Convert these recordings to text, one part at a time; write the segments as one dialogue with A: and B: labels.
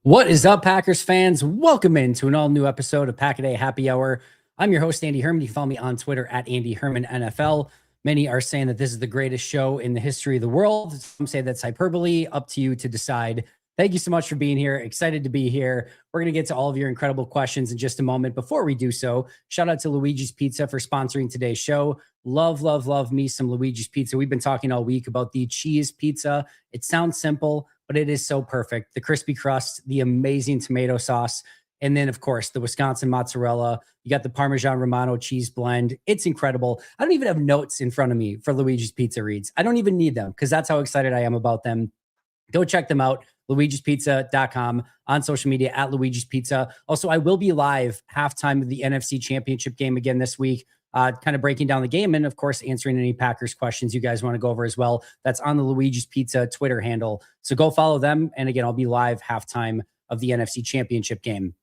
A: What is up, Packers fans? Welcome into an all-new episode of Pack-A-Day Happy Hour. I'm your host, Andy Herman. You can follow me on Twitter at Andy Herman NFL. Many are saying that this is the greatest show in the history of the world. Some say that's hyperbole. Up to you to decide. Thank you so much for being here. Excited to be here. We're going to get to all of your incredible questions in just a moment. Before we do so, shout out to Luiges Pizza for sponsoring today's show. Love me some Luiges Pizza. We've been talking all week about the cheese pizza. It sounds simple, but it is so perfect. The crispy crust, the amazing tomato sauce, and then, of course, the Wisconsin mozzarella. You got the Parmesan Romano cheese blend. It's incredible. I don't even have notes in front of me for Luiges Pizza reads. I don't even need them because that's how excited I am about them. Go check them out, luigespizza.com, on social media at Luiges Pizza. Also, I will be live halftime of the NFC Championship game again this week, kind of breaking down the game and, of course, answering any Packers questions you guys want to go over as well. That's on the Luiges Pizza Twitter handle. So go follow them. And again, I'll be live halftime of the NFC Championship game.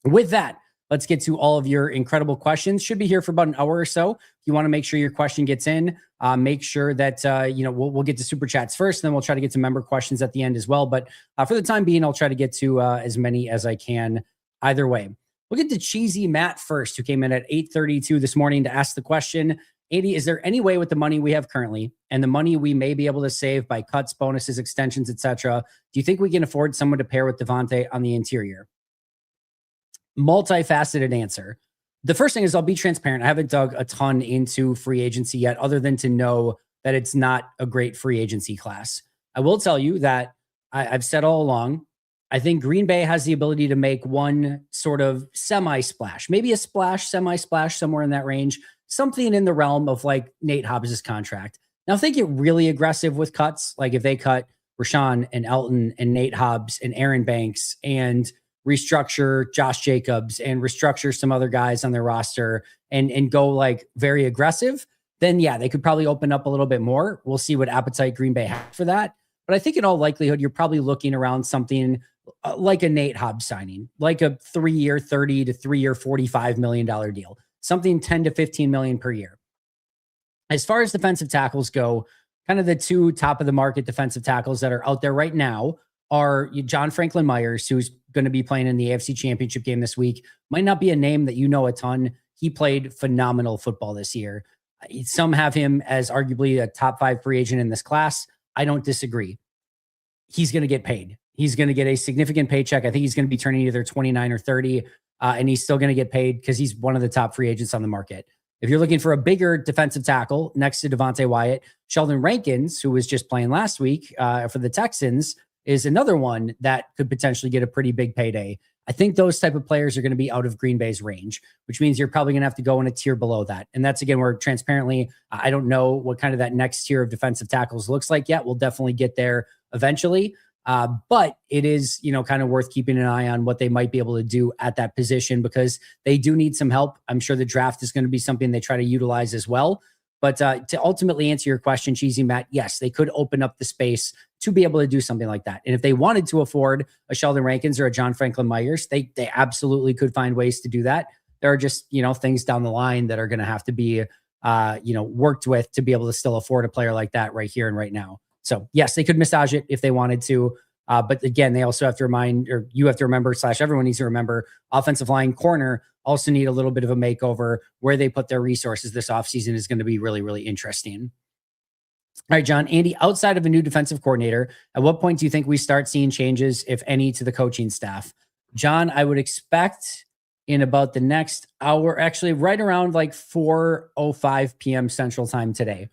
A: With that, let's get to all of your incredible questions. Should be here for about an hour or so. If you want to make sure your question gets in, make sure that, we'll get to super chats first, and then we'll try to get to member questions at the end as well. But for the time being, I'll try to get to as many as I can either way. We'll get to Cheesy Matt first, who came in at 8:32 this morning to ask the question. Andy, is there any way with the money we have currently and the money we may be able to save by cuts, bonuses, extensions, etc., do you think we can afford someone to pair with Devontae on the interior? Multifaceted answer. The first thing is I'll be transparent. I haven't dug a ton into free agency yet, other than to know that it's not a great free agency class. I will tell you that I've said all along, I think Green Bay has the ability to make one sort of semi-splash, maybe a splash, semi-splash, somewhere in that range, something in the realm of like Nate Hobbs' contract. Now, if they get really aggressive with cuts, like if they cut Rashawn and Elton and Nate Hobbs and Aaron Banks and restructure Josh Jacobs and restructure some other guys on their roster and go like very aggressive, then yeah, they could probably open up a little bit more. We'll see what appetite Green Bay has for that. But I think in all likelihood, you're probably looking around something like a Nate Hobbs signing, like a 3-year, $30 to 3-year, $45 million deal, something 10 to 15 million per year. As far as defensive tackles go, kind of the two top of the market defensive tackles that are out there right now are John Franklin Myers, who's going to be playing in the AFC Championship game this week. Might not be a name that you know a ton. He played phenomenal football this year. Some have him as arguably a top 5 free agent in this class. I don't disagree. He's going to get paid. He's going to get a significant paycheck. I think he's going to be turning either 29 or 30, and he's still going to get paid because he's one of the top free agents on the market. If you're looking for a bigger defensive tackle next to Devontae Wyatt, Sheldon Rankins, who was just playing last week for the Texans, is another one that could potentially get a pretty big payday. I think those type of players are going to be out of Green Bay's range, which means you're probably going to have to go in a tier below that. And that's, again, where transparently, I don't know what kind of that next tier of defensive tackles looks like yet. We'll definitely get there eventually. But it is, kind of worth keeping an eye on what they might be able to do at that position because they do need some help. I'm sure the draft is going to be something they try to utilize as well. But to ultimately answer your question, Cheesy Matt, yes, they could open up the space to be able to do something like that. And if they wanted to afford a Sheldon Rankins or a John Franklin Myers, they absolutely could find ways to do that. There are just, things down the line that are going to have to be, worked with to be able to still afford a player like that right here and right now. So yes, they could massage it if they wanted to. But again, they also have to remind, or you have to remember, / everyone needs to remember, offensive line corner also need a little bit of a makeover. Where they put their resources this offseason is going to be really, really interesting. All right, John, Andy, outside of a new defensive coordinator, at what point do you think we start seeing changes, if any, to the coaching staff? John, I would expect in about the next hour, actually right around like 4:05 p.m. Central Time today.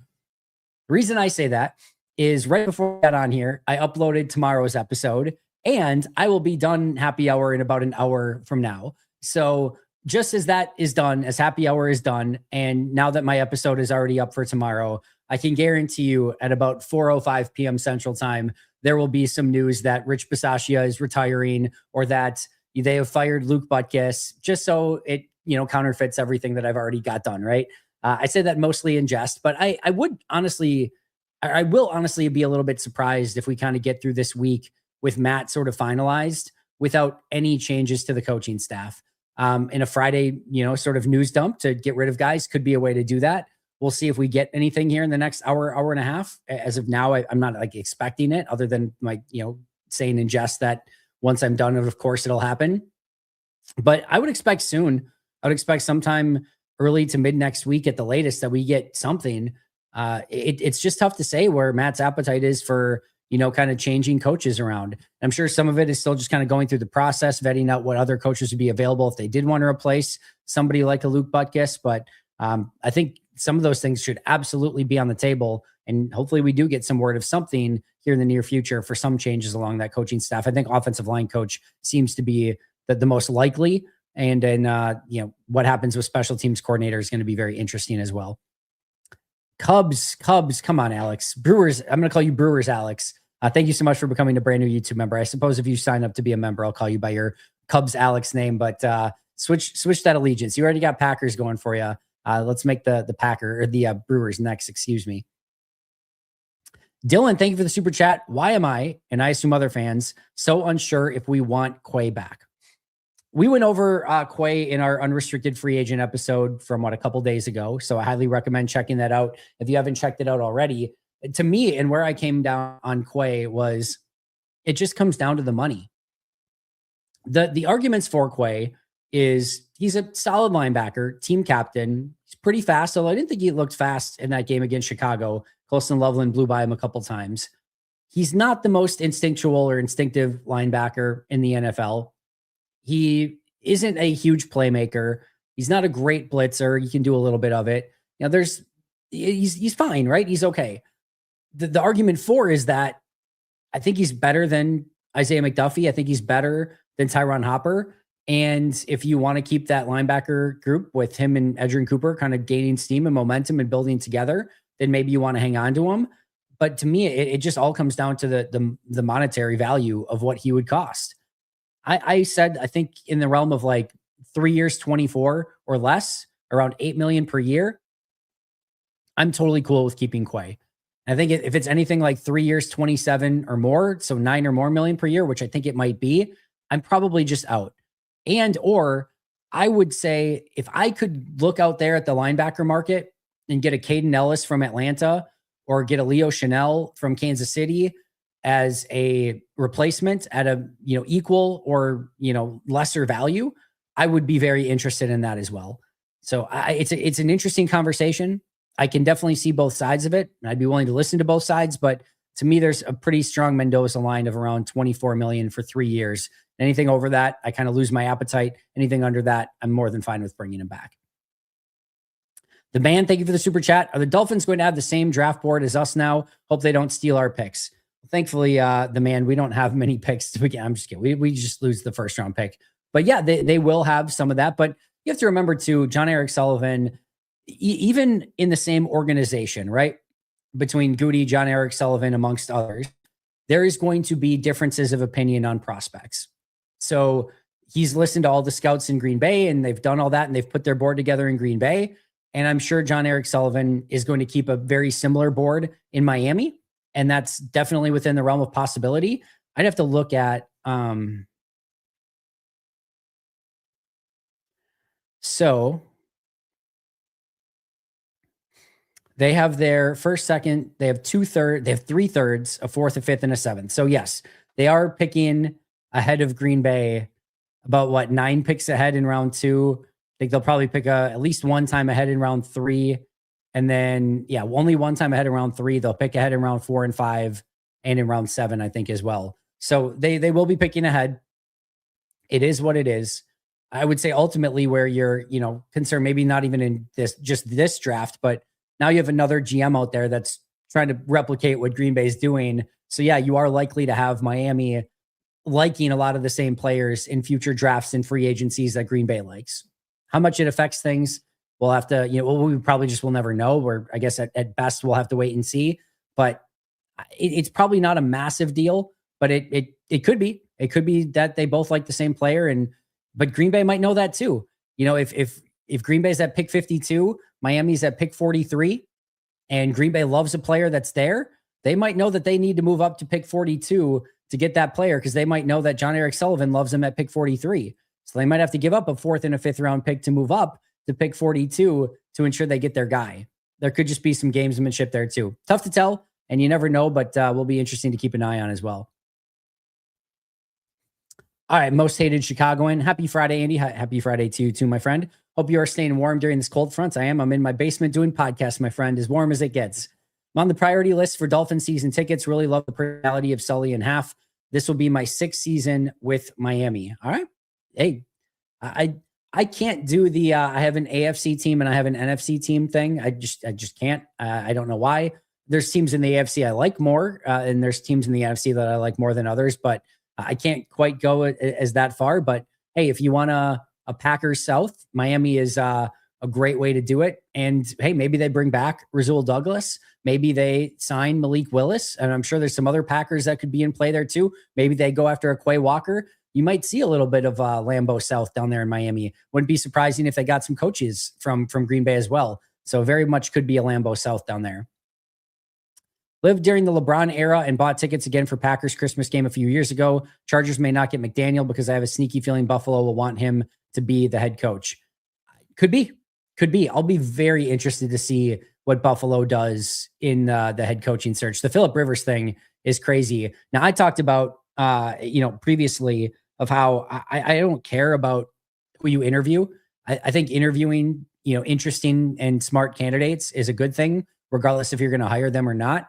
A: The reason I say that is right before I got on here, I uploaded tomorrow's episode, and I will be done happy hour in about an hour from now. So just as that is done, as happy hour is done, and now that my episode is already up for tomorrow, I can guarantee you at about 4:05 p.m. Central Time, there will be some news that Rich Bisaccia is retiring or that they have fired Luke Butkus, just so it, counterfeits everything that I've already got done, right? I say that mostly in jest, but I will honestly be a little bit surprised if we kind of get through this week with Matt sort of finalized without any changes to the coaching staff. In a Friday, sort of news dump to get rid of guys could be a way to do that. We'll see if we get anything here in the next hour and a half. As of now, I'm not like expecting it, other than like, saying in jest that once I'm done, of course, it'll happen. But I would expect soon. I would expect sometime early to mid next week at the latest that we get something. It's just tough to say where Matt's appetite is for, kind of changing coaches around. I'm sure some of it is still just kind of going through the process, vetting out what other coaches would be available if they did want to replace somebody like a Luke Butkus. But I think some of those things should absolutely be on the table. And hopefully we do get some word of something here in the near future for some changes along that coaching staff. I think offensive line coach seems to be the most likely. And then, what happens with special teams coordinator is going to be very interesting as well. Cubs, come on, Alex. Brewers, I'm going to call you Brewers, Alex. Thank you so much for becoming a brand new YouTube member. I suppose if you sign up to be a member, I'll call you by your Cubs Alex name, but switch that allegiance. You already got Packers going for you. Let's make the Packer or the Brewers next, excuse me. Dylan, thank you for the super chat. Why am I, and I assume other fans, so unsure if we want Quay back? We went over Quay in our unrestricted free agent episode from a couple days ago. So I highly recommend checking that out if you haven't checked it out already. To me, and where I came down on Quay was it just comes down to the money. The arguments for Quay is he's a solid linebacker, team captain. He's pretty fast, although I didn't think he looked fast in that game against Chicago. Colston Loveland blew by him a couple times. He's not the most instinctual or instinctive linebacker in the NFL. He isn't a huge playmaker. He's not a great blitzer. You can do a little bit of it. He's fine, right? He's okay. The argument for is that I think he's better than Isaiah McDuffie. I think he's better than Tyron Hopper. And if you want to keep that linebacker group with him and Edgerrin Cooper kind of gaining steam and momentum and building together, then maybe you want to hang on to him. But to me, it just all comes down to the monetary value of what he would cost. I said, I think in the realm of like 3 years, 24 or less, around $8 million per year. I'm totally cool with keeping Quay. I think if it's anything like 3 years, 27 or more, so $9 or more million per year, which I think it might be, I'm probably just out. Or I would say if I could look out there at the linebacker market and get a Caden Ellis from Atlanta or get a Leo Chanel from Kansas City as a replacement at a equal or lesser value, I would be very interested in that as well. So it's an interesting conversation. I can definitely see both sides of it, and I'd be willing to listen to both sides. But to me, there's a pretty strong Mendoza line of around 24 million for 3 years. Anything over that, I kind of lose my appetite. Anything under that, I'm more than fine with bringing him back. The band, thank you for the super chat. Are the Dolphins going to have the same draft board as us now? Hope they don't steal our picks. Thankfully, the man, we don't have many picks to begin. I'm just kidding. We just lose the first round pick. But yeah, they will have some of that. But you have to remember too, John Eric Sullivan, even in the same organization, right? Between Goody, John Eric Sullivan, amongst others, there is going to be differences of opinion on prospects. So he's listened to all the scouts in Green Bay and they've done all that and they've put their board together in Green Bay. And I'm sure John Eric Sullivan is going to keep a very similar board in Miami. And that's definitely within the realm of possibility. I'd have to look at, so they have their first, second, they have 2/3, they have 3/3, a fourth, a fifth, and a seventh. So yes, they are picking ahead of Green Bay about 9 picks ahead in round 2. I think they'll probably pick at least one time ahead in round 3. And then, only one time ahead in round 3. They'll pick ahead in round 4 and 5 and in round 7, I think, as well. So they will be picking ahead. It is what it is. I would say ultimately where you're, concerned, maybe not even in this draft, but now you have another GM out there that's trying to replicate what Green Bay is doing. So yeah, you are likely to have Miami liking a lot of the same players in future drafts and free agencies that Green Bay likes. How much it affects things, we'll have to, we probably just will never know. Or I guess at best we'll have to wait and see. But it's probably not a massive deal, but it could be. It could be that they both like the same player, but Green Bay might know that too. If Green Bay's at pick 52, Miami's at pick 43, and Green Bay loves a player that's there, they might know that they need to move up to pick 42 to get that player because they might know that John Eric Sullivan loves him at pick 43. So they might have to give up a 4th and a 5th round pick to move up to pick 42 to ensure they get their guy. There could just be some gamesmanship there too. Tough to tell, and you never know, but will be interesting to keep an eye on as well. All right, most hated Chicagoan. Happy Friday, Andy. Happy Friday to you too, my friend. Hope you are staying warm during this cold front. I am. I'm in my basement doing podcasts, my friend, as warm as it gets. I'm on the priority list for Dolphin season tickets. Really love the personality of Sully and Half. This will be my 6th season with Miami. All right. Hey, I can't do the I have an AFC team and I have an NFC team thing. I just can't. I don't know why. There's teams in the AFC I like more, and there's teams in the NFC that I like more than others, but I can't quite go as that far. But hey, if you want a Packers South, Miami is a great way to do it. And hey, maybe they bring back Rasul Douglas. Maybe they sign Malik Willis. And I'm sure there's some other Packers that could be in play there too. Maybe they go after a Quay Walker. You might see a little bit of Lambeau South down there in Miami. Wouldn't be surprising if they got some coaches from Green Bay as well. So very much could be a Lambeau South down there. Lived during the LeBron era and bought tickets again for Packers Christmas game a few years ago. Chargers may not get McDaniel because I have a sneaky feeling Buffalo will want him to be the head coach. Could be. I'll be very interested to see what Buffalo does in the head coaching search. The Phillip Rivers thing is crazy. Now, I talked about, previously of how I don't care about who you interview. I think interviewing, interesting and smart candidates is a good thing, regardless if you're going to hire them or not.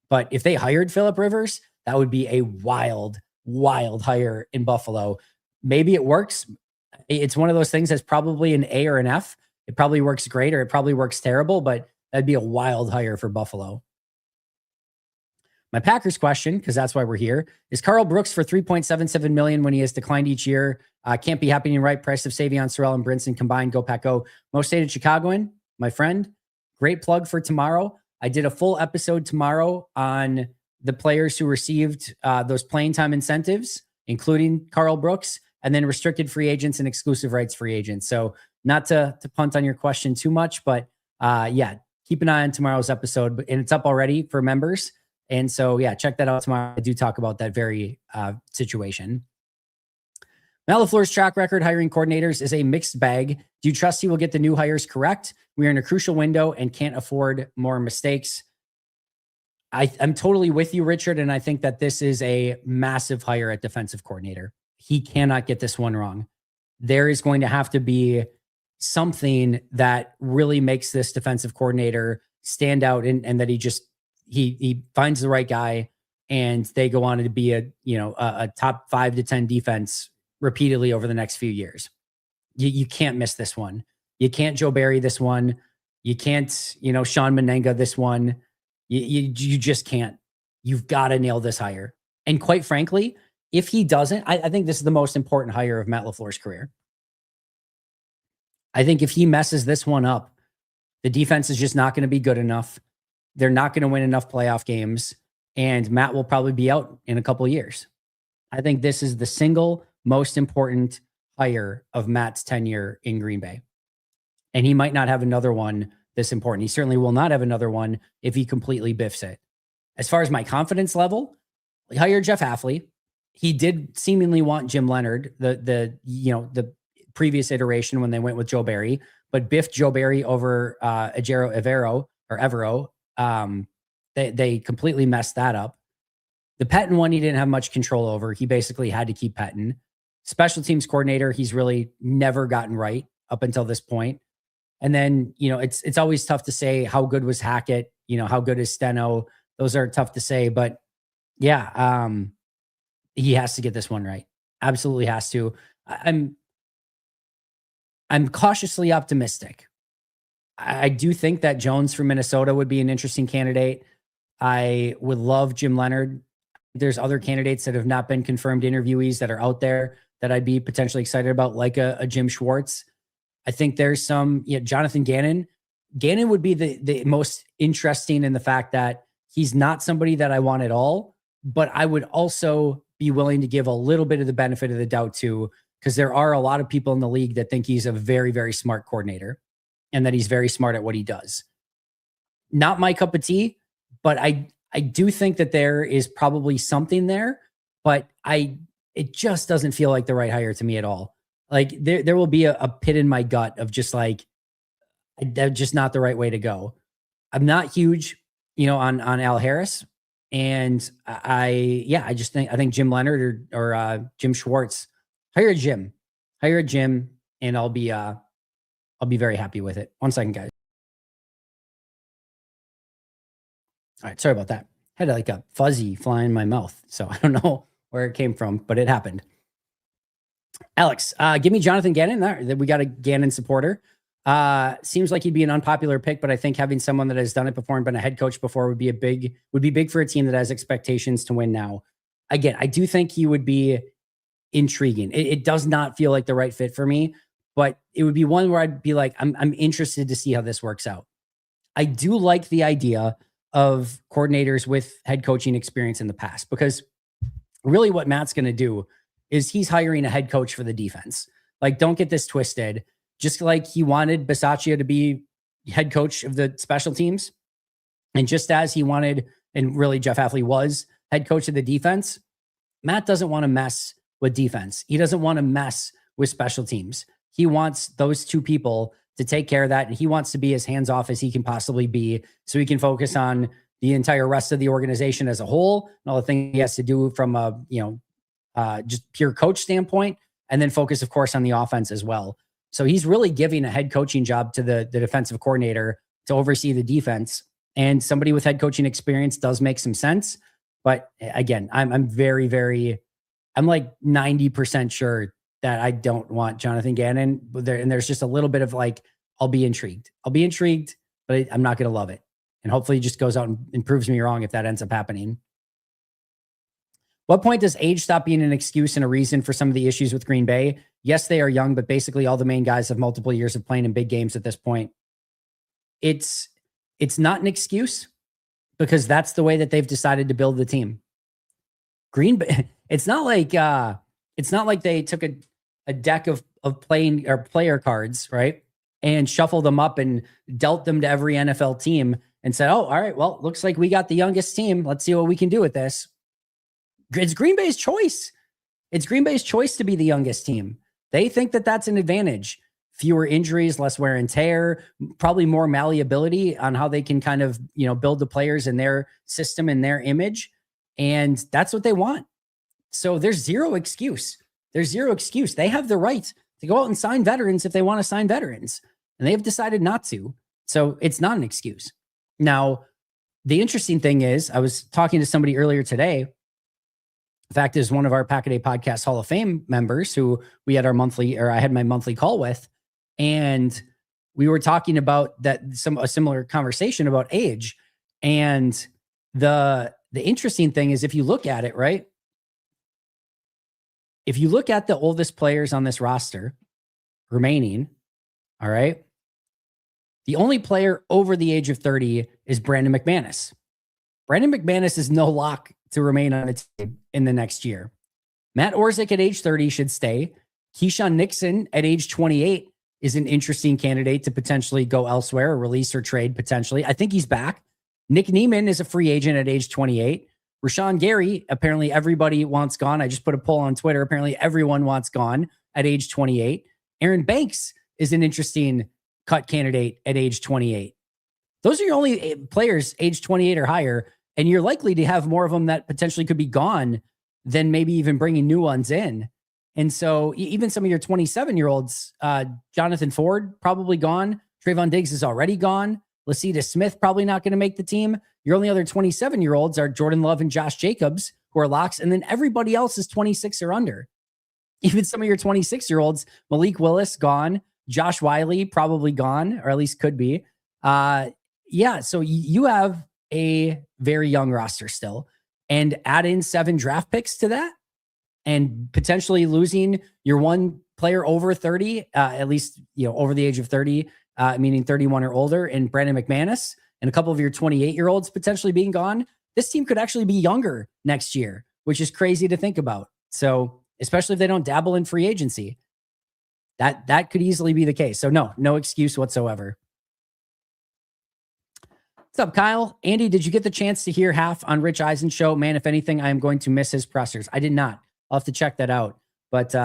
A: But if they hired Phillip Rivers, that would be a wild, wild hire in Buffalo. Maybe it works. It's one of those things that's probably an A or an F. It probably works great or it probably works terrible, but that'd be a wild hire for Buffalo. My Packers question, because that's why we're here, is Carl Brooks for $3.77 million when he has declined each year. Can't be happening right. Price of Savion, Sorrell, and Brinson combined. Go Pack Go. Most hated Chicagoan, my friend. Great plug for tomorrow. I did a full episode tomorrow on the players who received those playing time incentives, including Carl Brooks, and then restricted free agents and exclusive rights free agents. So not to punt on your question too much, but yeah, keep an eye on tomorrow's episode. And it's up already for members. And so, yeah, check that out tomorrow. I do talk about that very situation. Matt LaFleur's track record hiring coordinators is a mixed bag. Do you trust he will get the new hires correct? We are in a crucial window and can't afford more mistakes. I'm totally with you, Richard, and I think that this is a massive hire at defensive coordinator. He cannot get this one wrong. There is going to have to be something that really makes this defensive coordinator stand out and that he finds the right guy and they go on to be a top 5 to 10 defense repeatedly over the next few years. You can't miss this one. You can't Joe Barry this one. You can't, Sean Menenga this one. You just can't. You've got to nail this hire. And quite frankly, if he doesn't, I think this is the most important hire of Matt LaFleur's career. I think if he messes this one up, the defense is just not going to be good enough. They're not going to win enough playoff games, and Matt will probably be out in a couple of years. I think this is the single most important hire of Matt's tenure in Green Bay. And he might not have another one this important. He certainly will not have another one if he completely biffs it. As far as my confidence level, he hired Jeff Hafley. He did seemingly want Jim Leonard, the previous iteration when they went with Joe Barry, but biffed Joe Barry over Evero. They completely messed that up. The Pettine one, he didn't have much control over. He basically had to keep Pettine. Special teams coordinator, he's really never gotten right up until this point. And then, it's always tough to say how good was Hackett, how good is Steno. Those are tough to say, but yeah, he has to get this one right. Absolutely has to. I'm cautiously optimistic. I do think that Jones from Minnesota would be an interesting candidate. I would love Jim Leonard. There's other candidates that have not been confirmed interviewees that are out there that I'd be potentially excited about, like a Jim Schwartz. I think there's some, Jonathan Gannon. Gannon would be the most interesting in the fact that he's not somebody that I want at all, but I would also be willing to give a little bit of the benefit of the doubt to, because there are a lot of people in the league that think he's a very, very smart coordinator and that he's very smart at what he does. Not my cup of tea, but I do think that there is probably something there, but it just doesn't feel like the right hire to me at all. Like there will be a pit in my gut of just like, that's just not the right way to go. I'm not huge, on Al Harris. And I think Jim Leonard or Jim Schwartz hire a gym, and I'll be very happy with it. 1 second, guys. All right, sorry about that. Had like a fuzzy fly in my mouth, so I don't know where it came from, but it happened. Alex, give me Jonathan Gannon. We got a Gannon supporter. Seems like he'd be an unpopular pick, but I think having someone that has done it before and been a head coach before would be big for a team that has expectations to win now. Again, I do think he would be intriguing. It does not feel like the right fit for me, but it would be one where I'd be like, I'm interested to see how this works out. I do like the idea of coordinators with head coaching experience in the past, because really what Matt's going to do is he's hiring a head coach for the defense. Like, don't get this twisted. Just like he wanted Bisaccia to be head coach of the special teams, and just as he wanted, and really Jeff Hafley was head coach of the defense, Matt doesn't want to mess with defense. He doesn't want to mess with special teams. He wants those two people to take care of that, and he wants to be as hands-off as he can possibly be so he can focus on the entire rest of the organization as a whole and all the things he has to do from a, just pure coach standpoint, and then focus, of course, on the offense as well. So he's really giving a head coaching job to the defensive coordinator to oversee the defense, and somebody with head coaching experience does make some sense. But again, I'm very, I'm like 90% sure that I don't want Jonathan Gannon. And there's just a little bit of like, I'll be intrigued, but I'm not going to love it. And hopefully he just goes out and proves me wrong if that ends up happening. What point does age stop being an excuse and a reason for some of the issues with Green Bay? Yes, they are young, but basically all the main guys have multiple years of playing in big games at this point. It's not an excuse, because that's the way that they've decided to build the team. Green Bay, it's not like they took a deck of playing or player cards, right, and shuffled them up and dealt them to every NFL team and said, "Oh, all right, well, looks like we got the youngest team. Let's see what we can do with this." It's Green Bay's choice. It's Green Bay's choice to be the youngest team. They think that that's an advantage. Fewer injuries, less wear and tear, probably more malleability on how they can kind of, build the players in their system and their image. And that's what they want. So there's zero excuse. They have the right to go out and sign veterans if they want to sign veterans, and they have decided not to. So it's not an excuse. Now, the interesting thing is, I was talking to somebody earlier today. In fact, is one of our Pack-A-Day Podcast Hall of Fame members who I had my monthly call with. And we were talking about a similar conversation about age. And the interesting thing is, if you look at it, right? If you look at the oldest players on this roster remaining, all right, the only player over the age of 30 is Brandon McManus. Brandon McManus is no lock to remain on the team in the next year. Matt Orzik at age 30 should stay. Keyshawn Nixon at age 28 is an interesting candidate to potentially go elsewhere or release or trade potentially. I think he's back. Nick Neiman is a free agent at age 28. Rashawn Gary, apparently everybody wants gone. I just put a poll on Twitter. Apparently everyone wants gone at age 28. Aaron Banks is an interesting cut candidate at age 28. Those are your only players age 28 or higher, and you're likely to have more of them that potentially could be gone than maybe even bringing new ones in. And so even some of your 27-year-olds, Jonathan Ford, probably gone. Trayvon Diggs is already gone. Lacita Smith, probably not going to make the team. Your only other 27-year-olds are Jordan Love and Josh Jacobs, who are locks. And then everybody else is 26 or under. Even some of your 26-year-olds, Malik Willis, gone. Josh Wiley, probably gone, or at least could be. So you have a very young roster still. And add in 7 draft picks to that, and potentially losing your one player over 30, at least, over the age of 30, meaning 31 or older, and Brandon McManus, and a couple of your 28-year-olds potentially being gone. This team could actually be younger next year, which is crazy to think about. So, especially if they don't dabble in free agency, that could easily be the case. So no excuse whatsoever. What's up, Kyle? Andy, did you get the chance to hear half on Rich Eisen's show? Man, if anything, I am going to miss his pressers. I did not. I'll have to check that out. But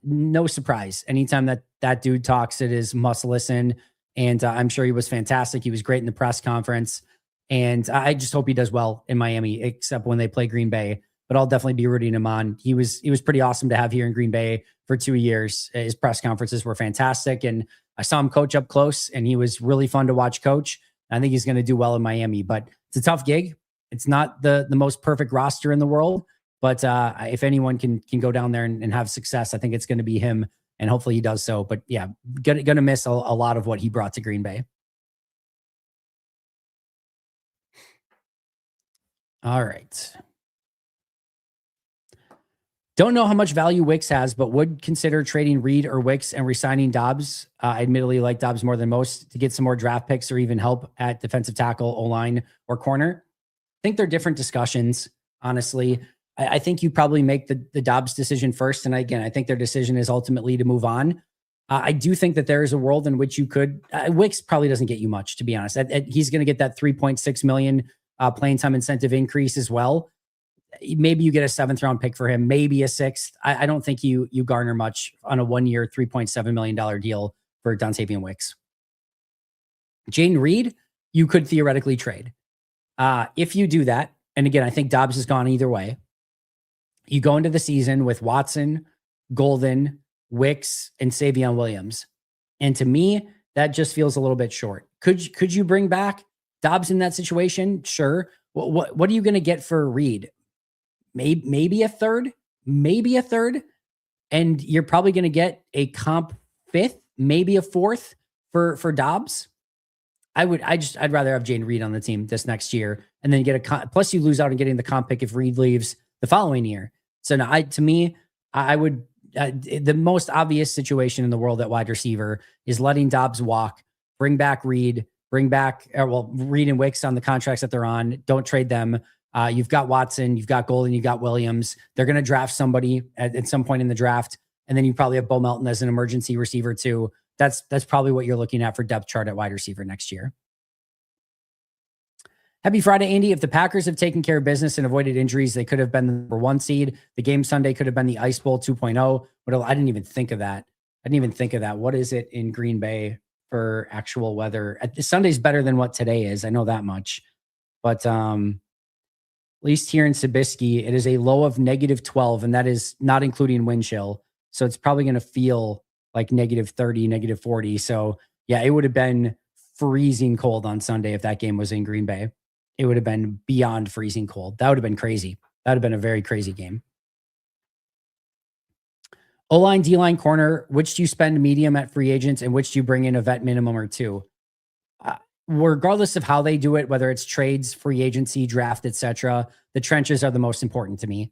A: no surprise. Anytime that dude talks, it is must listen. And I'm sure he was fantastic. He was great in the press conference. And I just hope he does well in Miami, except when they play Green Bay. but I'll definitely be rooting him on. He was pretty awesome to have here in Green Bay for 2 years. His press conferences were fantastic, and I saw him coach up close, and he was really fun to watch coach. I think he's going to do well in Miami, but it's a tough gig. It's not the most perfect roster in the world, but if anyone can go down there and have success, I think it's going to be him, and hopefully he does so. But yeah, gonna miss a lot of what he brought to Green Bay. All right. Don't know how much value Wicks has, but would consider trading Reed or Wicks and resigning Dobbs. I admittedly like Dobbs more than most to get some more draft picks or even help at defensive tackle, O-line, or corner. I think they're different discussions, honestly. I think you probably make the Dobbs decision first. And again, I think their decision is ultimately to move on. I do think that there is a world in which you could, Wicks probably doesn't get you much, to be honest. He's going to get that $3.6 million playing time incentive increase as well. Maybe you get a 7th round pick for him, maybe a 6th. I don't think you garner much on a 1-year, $3.7 million deal for Dontavian Wicks. Jaden Reed, you could theoretically trade. If you do that, and again, I think Dobbs has gone either way. You go into the season with Watson, Golden, Wicks, and Savion Williams. And to me, that just feels a little bit short. Could you bring back Dobbs in that situation? Sure. What are you going to get for Reed? Maybe a third, and you're probably going to get a comp 5th, maybe a 4th for Dobbs. I'd rather have Jaden Reed on the team this next year, and then get plus you lose out on getting the comp pick if Reed leaves the following year. So now, I would the most obvious situation in the world at wide receiver is letting Dobbs walk, bring back Reed, Reed and Wicks on the contracts that they're on. Don't trade them. You've got Watson, you've got Golden, you've got Williams. They're going to draft somebody at some point in the draft. And then you probably have Bo Melton as an emergency receiver too. That's probably what you're looking at for depth chart at wide receiver next year. Happy Friday, Andy. If the Packers have taken care of business and avoided injuries, they could have been the number 1 seed. The game Sunday could have been the Ice Bowl 2.0. But I didn't even think of that. What is it in Green Bay for actual weather? Sunday's better than what today is. I know that much. But at least here in Sabisky, it is a low of -12, and that is not including wind chill. So it's probably going to feel like -30, -40. So yeah, it would have been freezing cold on Sunday if that game was in Green Bay. It would have been beyond freezing cold. That would have been crazy. That would have been a very crazy game. O-line, D-line, corner, which do you spend medium at free agents and which do you bring in a vet minimum or 2? Regardless of how they do it, whether it's trades, free agency, draft, etc., the trenches are the most important to me.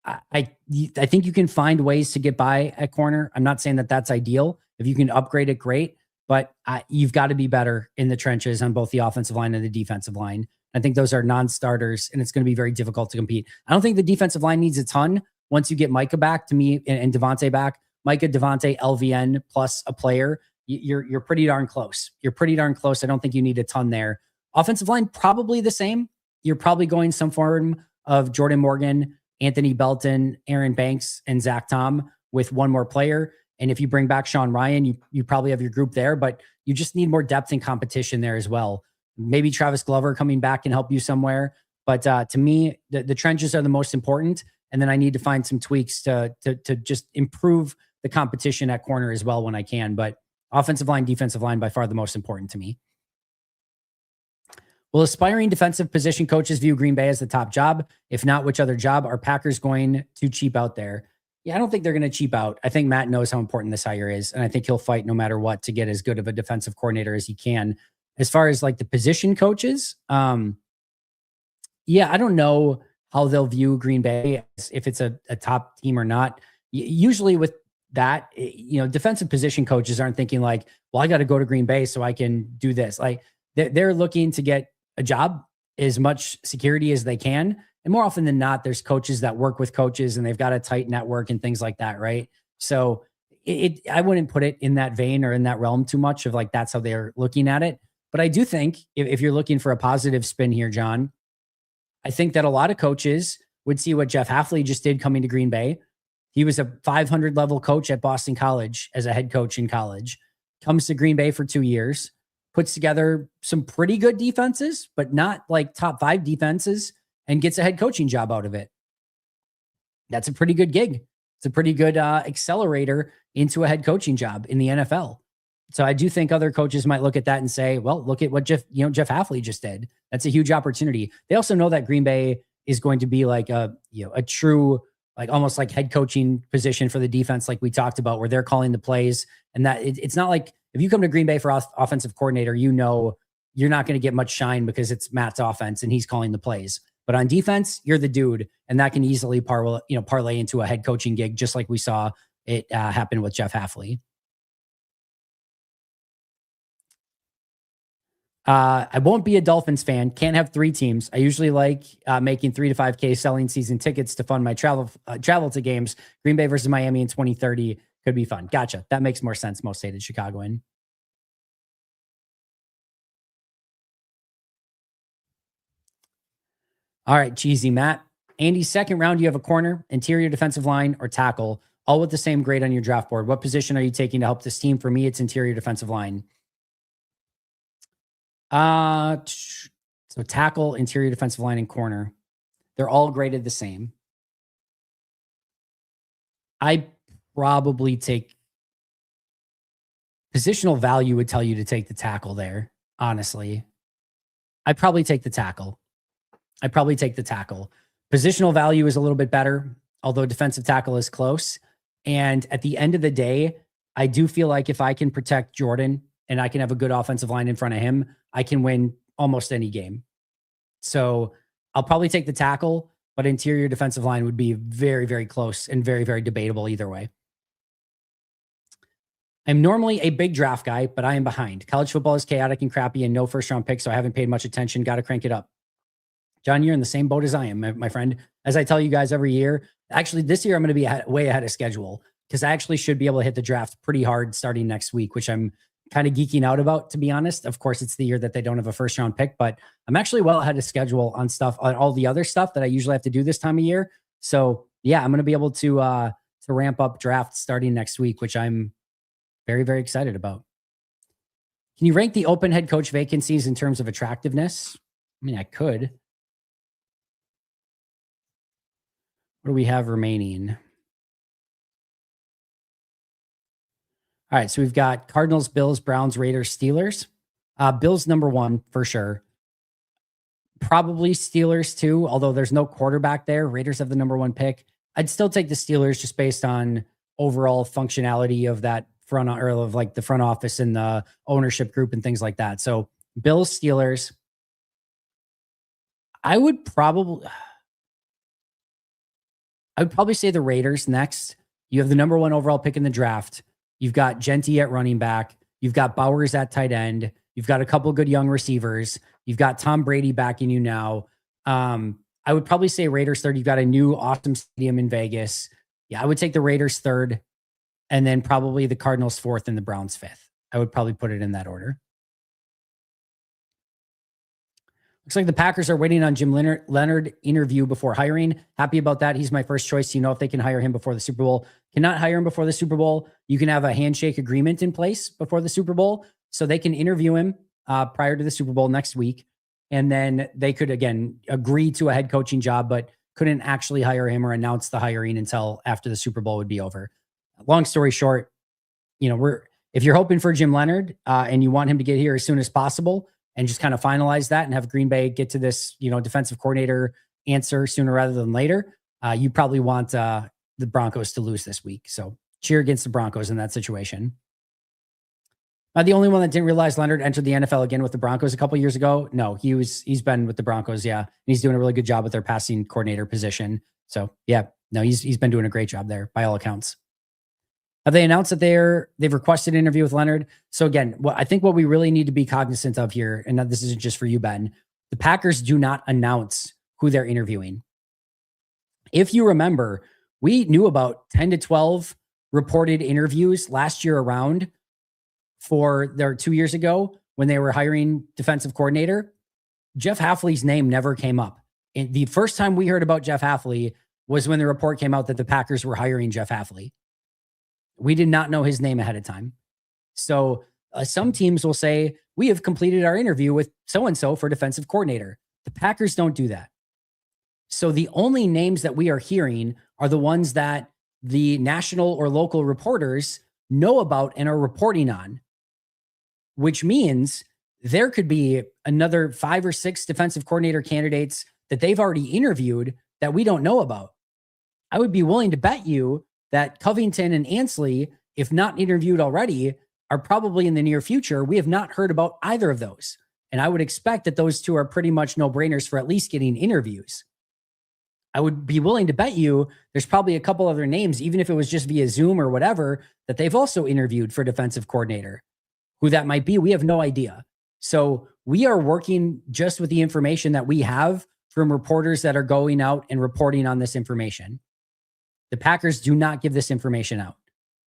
A: I think you can find ways to get by at corner. I'm not saying that that's ideal. If you can upgrade it, great. But you've got to be better in the trenches on both the offensive line and the defensive line. I think those are non-starters, and it's going to be very difficult to compete. I don't think the defensive line needs a ton once you get Micah back, to me, and Devontae back. Micah, Devontae, LVN plus a player. You're pretty darn close. I don't think you need a ton there. Offensive line, probably the same. You're probably going some form of Jordan Morgan, Anthony Belton, Aaron Banks, and Zach Tom with one more player. And if you bring back Sean Ryan, you probably have your group there, but you just need more depth and competition there as well. Maybe Travis Glover coming back can help you somewhere. But to me, the trenches are the most important. And then I need to find some tweaks to just improve the competition at corner as well when I can. But offensive line, defensive line, by far the most important to me. Will aspiring defensive position coaches view Green Bay as the top job? If not, which other job? Are Packers going to cheap out there? Yeah, I don't think they're going to cheap out. I think Matt knows how important this hire is, and I think he'll fight no matter what to get as good of a defensive coordinator as he can. As far as like the position coaches, yeah, I don't know how they'll view Green Bay, if it's a top team or not. Usually with that, defensive position coaches aren't thinking like, well, I got to go to Green Bay so I can do this. Like they're looking to get a job, as much security as they can. And more often than not, there's coaches that work with coaches and they've got a tight network and things like that. Right. So I wouldn't put it in that vein or in that realm too much of like, that's how they're looking at it. But I do think if you're looking for a positive spin here, John, I think that a lot of coaches would see what Jeff Hafley just did coming to Green Bay. He was a 500 level coach at Boston College as a head coach in college, comes to Green Bay for 2 years, puts together some pretty good defenses, but not like top 5 defenses, and gets a head coaching job out of it. That's a pretty good gig. It's a pretty good accelerator into a head coaching job in the NFL. So I do think other coaches might look at that and say, well, look at what Jeff Hafley just did. That's a huge opportunity. They also know that Green Bay is going to be like a true, like almost like head coaching position for the defense, like we talked about, where they're calling the plays. And that it's not like if you come to Green Bay for offensive coordinator, you're not going to get much shine because it's Matt's offense and he's calling the plays. But on defense, you're the dude, and that can easily parlay into a head coaching gig, just like we saw it happen with Jeff Hafley. I won't be a Dolphins fan. Can't have 3 teams. I usually like making 3 to 5K selling season tickets to fund my travel to games. Green Bay versus Miami in 2030 could be fun. Gotcha. That makes more sense. Most hated Chicagoan. All right, cheesy Matt. Andy, second round, you have a corner, interior defensive line, or tackle, all with the same grade on your draft board. What position are you taking to help this team? For me, it's interior defensive line. So tackle, interior defensive line, and corner. They're all graded the same. I probably take positional value would tell you to take the tackle there, honestly. I'd probably take the tackle. Positional value is a little bit better, although defensive tackle is close. And at the end of the day, I do feel like if I can protect Jordan and I can have a good offensive line in front of him, I can win almost any game. So I'll probably take the tackle, but interior defensive line would be very, very close and very, very debatable either way. I'm normally a big draft guy, but I am behind. College football is chaotic and crappy and no first round pick, so I haven't paid much attention. Got to crank it up. John, you're in the same boat as I am, my friend. As I tell you guys every year, actually this year I'm going to be way ahead of schedule because I actually should be able to hit the draft pretty hard starting next week, which I'm kind of geeking out about, to be honest. Of course, it's the year that they don't have a first round pick, but I'm actually well ahead of schedule on all the other stuff that I usually have to do this time of year. So yeah, I'm going to be able to ramp up draft starting next week, which I'm very, very excited about. Can you rank the open head coach vacancies in terms of attractiveness? I mean, I could. What do we have remaining? All right, so we've got Cardinals, Bills, Browns, Raiders, Steelers. Bills number 1 for sure. Probably Steelers too, although there's no quarterback there. Raiders have the number 1 pick. I'd still take the Steelers just based on overall functionality of that front office and the ownership group and things like that. So Bills, Steelers. I would probably say the Raiders next. You have the number 1 overall pick in the draft. You've got Genty at running back. You've got Bowers at tight end. You've got a couple good young receivers. You've got Tom Brady backing you now. I would probably say Raiders third. You've got a new awesome stadium in Vegas. Yeah, I would take the Raiders third, and then probably the Cardinals fourth and the Browns fifth. I would probably put it in that order. Looks like the Packers are waiting on Jim Leonard interview before hiring. Happy about that. He's my first choice. You know, if they can hire him before the Super Bowl. Cannot hire him before the Super Bowl. You can have a handshake agreement in place before the Super Bowl, so they can interview him prior to the Super Bowl next week. And then they could, again, agree to a head coaching job, but couldn't actually hire him or announce the hiring until after the Super Bowl would be over. Long story short, if you're hoping for Jim Leonard and you want him to get here as soon as possible, and just kind of finalize that and have Green Bay get to this, defensive coordinator answer sooner rather than later, you probably want the Broncos to lose this week. So cheer against the Broncos in that situation. The only one that didn't realize Leonard entered the NFL again with the Broncos a couple years ago. No, he's been with the Broncos. Yeah. And he's doing a really good job with their passing coordinator position. So yeah, no, he's been doing a great job there by all accounts. Have they announced that they've requested an interview with Leonard? So again, I think what we really need to be cognizant of here, and this isn't just for you, Ben, the Packers do not announce who they're interviewing. If you remember, we knew about 10 to 12 reported interviews last year around for their 2 years ago when they were hiring defensive coordinator. Jeff Hafley's name never came up. And the first time we heard about Jeff Hafley was when the report came out that the Packers were hiring Jeff Hafley. We did not know his name ahead of time. So some teams will say, we have completed our interview with so-and-so for defensive coordinator. The Packers don't do that. So the only names that we are hearing are the ones that the national or local reporters know about and are reporting on, which means there could be another 5 or 6 defensive coordinator candidates that they've already interviewed that we don't know about. I would be willing to bet you that Covington and Ansley, if not interviewed already, are probably in the near future. We have not heard about either of those. And I would expect that those two are pretty much no-brainers for at least getting interviews. I would be willing to bet you there's probably a couple other names, even if it was just via Zoom or whatever, that they've also interviewed for defensive coordinator. Who that might be, we have no idea. So we are working just with the information that we have from reporters that are going out and reporting on this information. The Packers do not give this information out.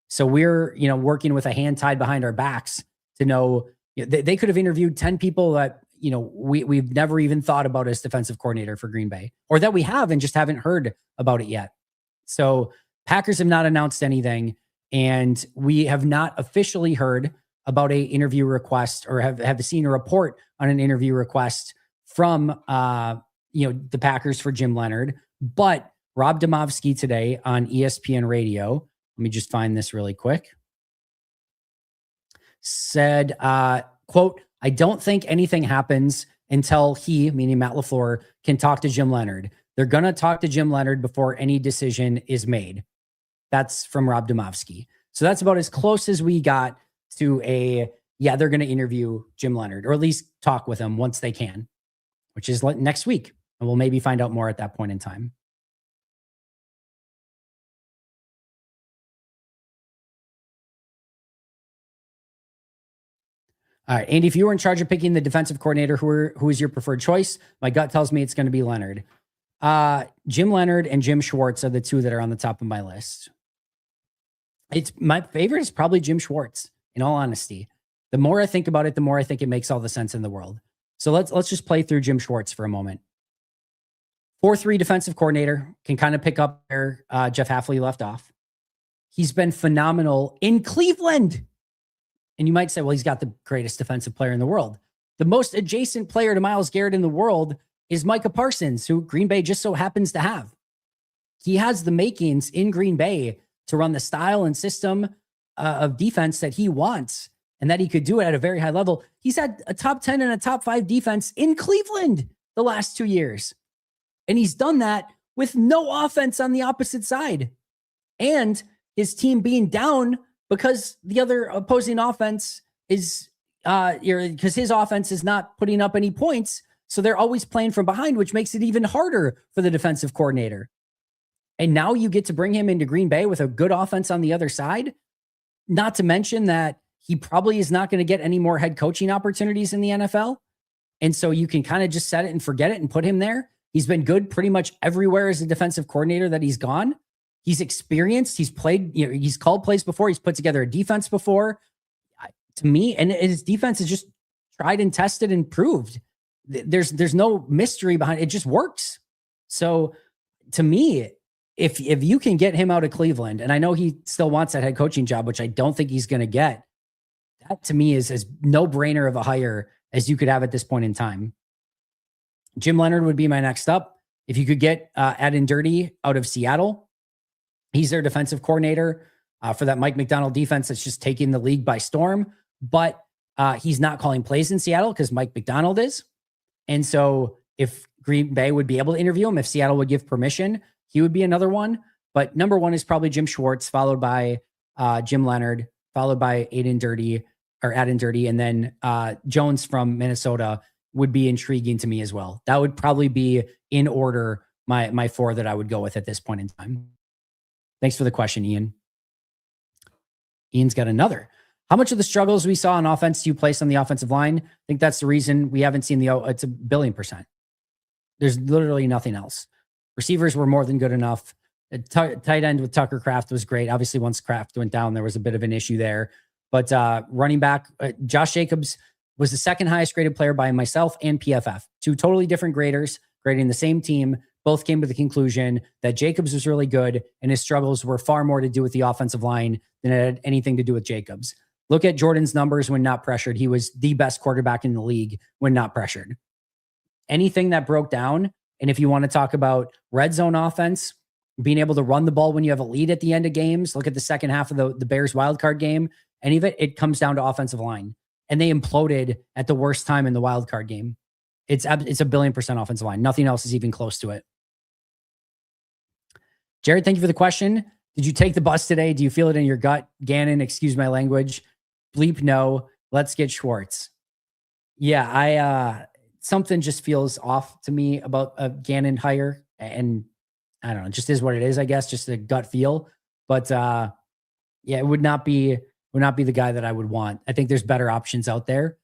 A: So we're, working with a hand tied behind our backs to know they could have interviewed 10 people that, we've never even thought about as defensive coordinator for Green Bay, or that we have and just haven't heard about it yet. So Packers have not announced anything, and we have not officially heard about a interview request or have seen a report on an interview request from, the Packers for Jim Leonhard. But Rob Domofsky today on ESPN radio, let me just find this really quick, said, quote, "I don't think anything happens until he," meaning Matt LaFleur, "can talk to Jim Leonhard. They're going to talk to Jim Leonhard before any decision is made." That's from Rob Domofsky. So that's about as close as we got to they're going to interview Jim Leonhard, or at least talk with him once they can, which is next week. And we'll maybe find out more at that point in time. All right, Andy, if you were in charge of picking the defensive coordinator, who is your preferred choice? My gut tells me it's going to be Leonhard. Jim Leonhard and Jim Schwartz are the two that are on the top of my list. It's my favorite is probably Jim Schwartz, in all honesty. The more I think about it, the more I think it makes all the sense in the world. So let's just play through Jim Schwartz for a moment. 4-3 defensive coordinator, can kind of pick up where Jeff Hafley left off. He's been phenomenal in Cleveland. And you might say, well, he's got the greatest defensive player in the world. The most adjacent player to Myles Garrett in the world is Micah Parsons, who Green Bay just so happens to have. He has the makings in Green Bay to run the style and system of defense that he wants, and that he could do it at a very high level. He's had a top 10 and a top 5 defense in Cleveland the last 2 years. And he's done that with no offense on the opposite side. And his team being down because the other opposing offense is, because his offense is not putting up any points. So they're always playing from behind, which makes it even harder for the defensive coordinator. And now you get to bring him into Green Bay with a good offense on the other side. Not to mention that he probably is not going to get any more head coaching opportunities in the NFL. And so you can kind of just set it and forget it and put him there. He's been good pretty much everywhere as a defensive coordinator that he's gone. He's experienced. He's played, he's called plays before. He's put together a defense before. To me, and his defense is just tried and tested and proved. There's no mystery behind it. It just works. So to me, if you can get him out of Cleveland, and I know he still wants that head coaching job, which I don't think he's going to get, that to me is as no-brainer of a hire as you could have at this point in time. Jim Leonhard would be my next up. If you could get Adam Dirty out of Seattle, he's their defensive coordinator for that Mike McDonald defense that's just taking the league by storm. But he's not calling plays in Seattle because Mike McDonald is. And so if Green Bay would be able to interview him, if Seattle would give permission, he would be another one. But number one is probably Jim Schwartz, followed by Jim Leonhard, followed by Adam Dirty, and then Jones from Minnesota would be intriguing to me as well. That would probably be in order my 4 that I would go with at this point in time. Thanks for the question, Ian. Ian's got another. How much of the struggles we saw on offense do you place on the offensive line? I think that's the reason we haven't seen it's 1,000,000,000%. There's literally nothing else. Receivers were more than good enough. Tight end with Tucker Kraft was great. Obviously, once Kraft went down, there was a bit of an issue there. But running back, Josh Jacobs was the second highest graded player by myself and PFF. 2 totally different graders grading the same team. Both came to the conclusion that Jacobs was really good and his struggles were far more to do with the offensive line than it had anything to do with Jacobs. Look at Jordan's numbers when not pressured. He was the best quarterback in the league when not pressured. Anything that broke down And if you want to talk about red zone offense, being able to run the ball when you have a lead at the end of games, look at the second half of the Bears wildcard game. Any of it comes down to offensive line. And they imploded at the worst time in the wildcard game. It's a 1,000,000,000% offensive line. Nothing else is even close to it. Jared, thank you for the question. Did you take the bus today? Do you feel it in your gut? Gannon, excuse my language. Bleep no. Let's get Schwartz. Yeah, something just feels off to me about a Gannon hire. And I don't know, just is what it is, I guess, just a gut feel. But yeah, it would not be the guy that I would want. I think there's better options out there,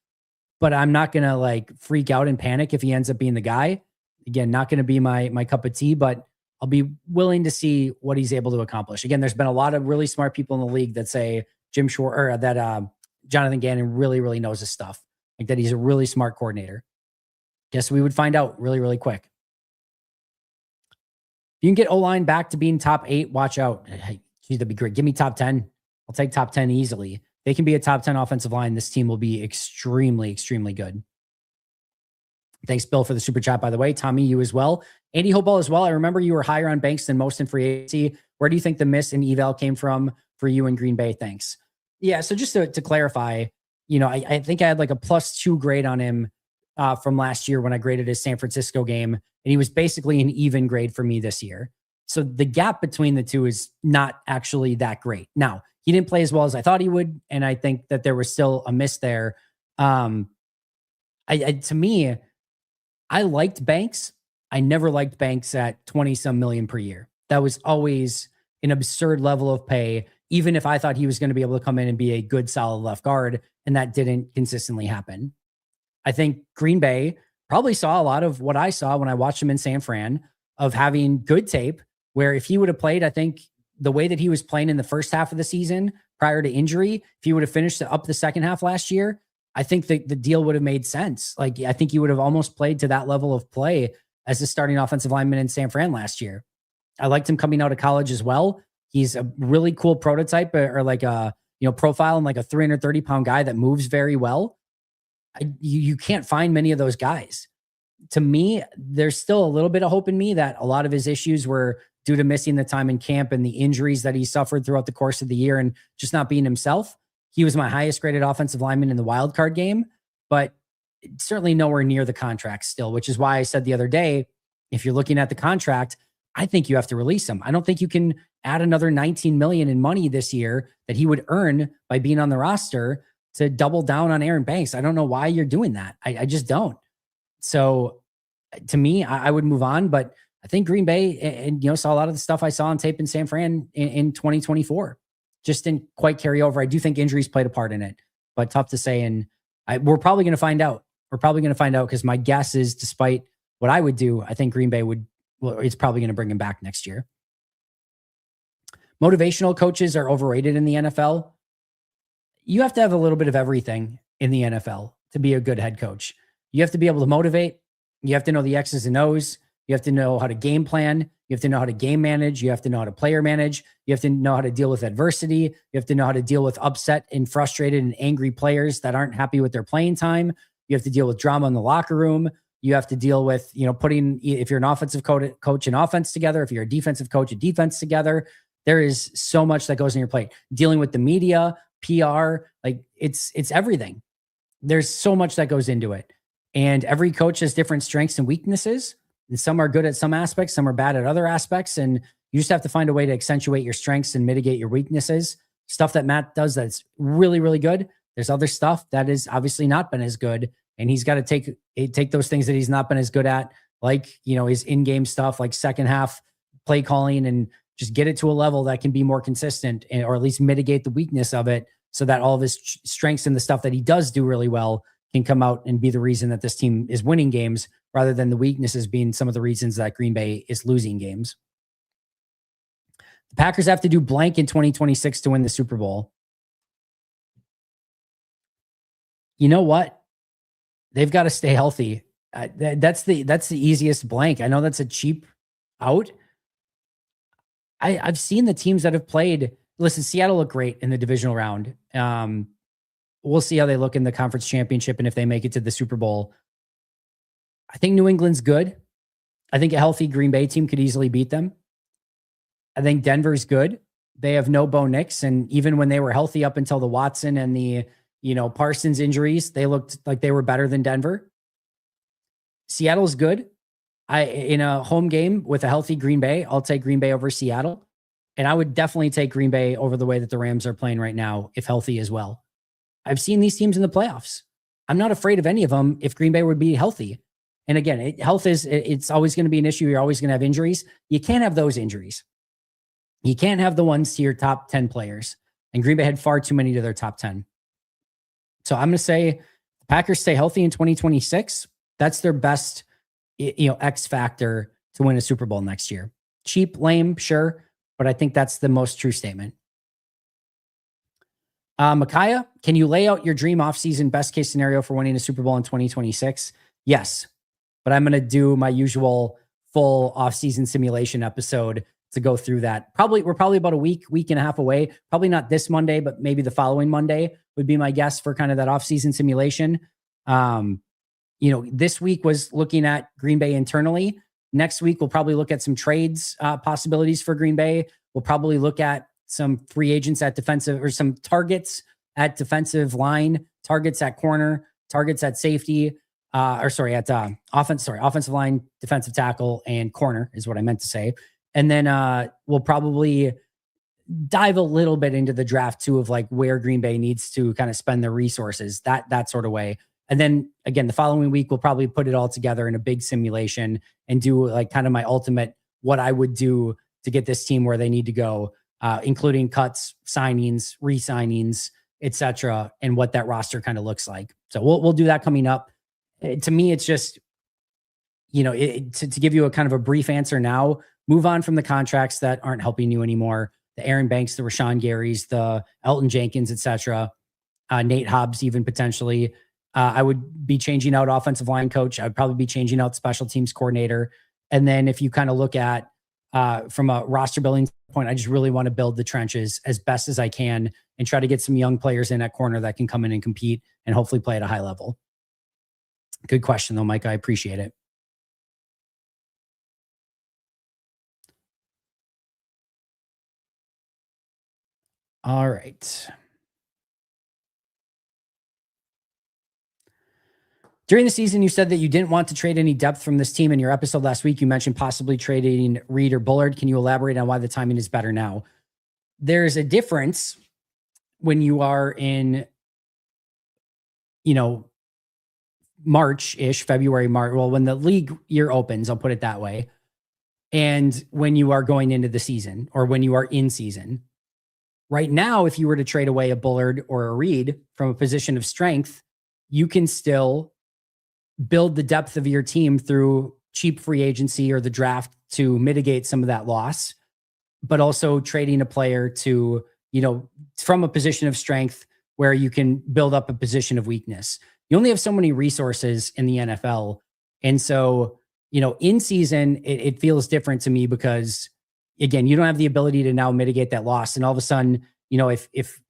A: but I'm not gonna like freak out and panic if he ends up being the guy. Again, not gonna be my cup of tea, but I'll be willing to see what he's able to accomplish. Again, there's been a lot of really smart people in the league that say Jonathan Gannon really, really knows his stuff. Like that he's a really smart coordinator. Guess we would find out really, really quick. If you can get O-line back to being top 8, watch out. Hey, geez, that'd be great. Give me top 10. I'll take top 10 easily. They can be a top 10 offensive line. This team will be extremely, extremely good. Thanks, Bill, for the super chat, by the way. Tommy, you as well. Andy Hopeball as well. I remember you were higher on Banks than most in free agency. Where do you think the miss in eval came from for you in Green Bay? Thanks. Yeah, so just to clarify, I think I had like a +2 grade on him from last year when I graded his San Francisco game, and he was basically an even grade for me this year. So the gap between the two is not actually that great. Now, he didn't play as well as I thought he would, and I think that there was still a miss there. To me, I liked Banks. I never liked Banks at 20-some million per year. That was always an absurd level of pay, even if I thought he was going to be able to come in and be a good, solid left guard, and that didn't consistently happen. I think Green Bay probably saw a lot of what I saw when I watched him in San Fran of having good tape, where if he would have played, I think the way that he was playing in the first half of the season prior to injury, if he would have finished up the second half last year, I think the deal would have made sense. Like, I think he would have almost played to that level of play as a starting offensive lineman in San Fran last year. I liked him coming out of college as well. He's a really cool prototype or like a, profile and like a 330-pound guy that moves very well. You can't find many of those guys. To me, there's still a little bit of hope in me that a lot of his issues were due to missing the time in camp and the injuries that he suffered throughout the course of the year and just not being himself. He was my highest graded offensive lineman in the wild card game, but certainly nowhere near the contract still, which is why I said the other day, if you're looking at the contract, I think you have to release him. I don't think you can add another 19 million in money this year that he would earn by being on the roster to double down on Aaron Banks. I don't know why you're doing that. I just don't. So to me, I would move on, but I think Green Bay and saw a lot of the stuff I saw on tape in San Fran in 2024 just didn't quite carry over. I do think injuries played a part in it, but tough to say. And we're probably going to find out. We're probably going to find out because my guess is, despite what I would do, I think Green Bay it's probably going to bring him back next year. Motivational coaches are overrated in the NFL. You have to have a little bit of everything in the NFL to be a good head coach. You have to be able to motivate. You have to know the X's and O's. You have to know how to game plan. You have to know how to game manage. You have to know how to player manage. You have to know how to deal with adversity. You have to know how to deal with upset and frustrated and angry players that aren't happy with their playing time. You have to deal with drama in the locker room. You have to deal with, putting, if you're an offensive coach, an offense together. If you're a defensive coach, a defense together. There is so much that goes in your plate. Dealing with the media, PR, like it's everything. There's so much that goes into it. And every coach has different strengths and weaknesses. And some are good at some aspects, some are bad at other aspects. And you just have to find a way to accentuate your strengths and mitigate your weaknesses. Stuff that Matt does that's really, really good. There's other stuff that is obviously not been as good. And he's got to take those things that he's not been as good at, like, his in-game stuff, like second half play calling, and just get it to a level that can be more consistent, or at least mitigate the weakness of it, so that all of his strengths and the stuff that he does do really well can come out and be the reason that this team is winning games, rather than the weaknesses being some of the reasons that Green Bay is losing games. The Packers have to do blank in 2026 to win the Super Bowl. You know what? They've got to stay healthy. That's the easiest blank. I know that's a cheap out. I've seen the teams that have played. Listen, Seattle looked great in the divisional round. We'll see how they look in the conference championship and if they make it to the Super Bowl. I think New England's good. I think a healthy Green Bay team could easily beat them. I think Denver's good. They have no Bo Nix, and even when they were healthy up until the Watson and the Parsons injuries, they looked like they were better than Denver. Seattle's good. In a home game with a healthy Green Bay, I'll take Green Bay over Seattle. And I would definitely take Green Bay over the way that the Rams are playing right now, if healthy as well. I've seen these teams in the playoffs. I'm not afraid of any of them if Green Bay would be healthy. And again, it's always going to be an issue. You're always going to have injuries. You can't have those injuries. You can't have the ones to your top 10 players. And Green Bay had far too many to their top 10. So I'm going to say the Packers stay healthy in 2026. That's their best, X factor to win a Super Bowl next year. Cheap, lame, sure. But I think that's the most true statement. Micaiah, can you lay out your dream offseason best case scenario for winning a Super Bowl in 2026? Yes. But I'm going to do my usual full offseason simulation episode to go through that. We're probably about a week and a half away. Probably not this Monday, but maybe the following Monday would be my guess for kind of that offseason simulation. This week was looking at Green Bay internally. Next week, we'll probably look at some trades possibilities for Green Bay. We'll probably look at some free agents at defensive, or some targets at defensive line, targets at corner, targets at safety, offensive line, defensive tackle, and corner is what I meant to say. And then we'll probably dive a little bit into the draft too, of like where Green Bay needs to kind of spend their resources, that sort of way. And then again, the following week, we'll probably put it all together in a big simulation and do like kind of my ultimate, what I would do to get this team where they need to go, including cuts, signings, re-signings, etc., and what that roster kind of looks like. So we'll do that coming up. To me, it's just, to give you a kind of a brief answer now, move on from the contracts that aren't helping you anymore. The Aaron Banks, the Rashawn Garys, the Elton Jenkins, etc., Nate Hobbs, even potentially. I would be changing out offensive line coach. I'd probably be changing out special teams coordinator. And then if you kind of look at from a roster building point, I just really want to build the trenches as best as I can and try to get some young players in at corner that can come in and compete and hopefully play at a high level. Good question though, Mike. I appreciate it. All right. During the season, you said that you didn't want to trade any depth from this team. In your episode last week, you mentioned possibly trading Reed or Bullard. Can you elaborate on why the timing is better now? There's a difference when you are in, March-ish, February, March. Well, when the league year opens, I'll put it that way. And when you are going into the season or when you are in season. Right now, if you were to trade away a Bullard or a Reed from a position of strength, you can still build the depth of your team through cheap free agency or the draft to mitigate some of that loss, but also trading a player to, from a position of strength where you can build up a position of weakness. You only have so many resources in the NFL. And so, in season, it feels different to me because, again, you don't have the ability to now mitigate that loss. And all of a sudden, if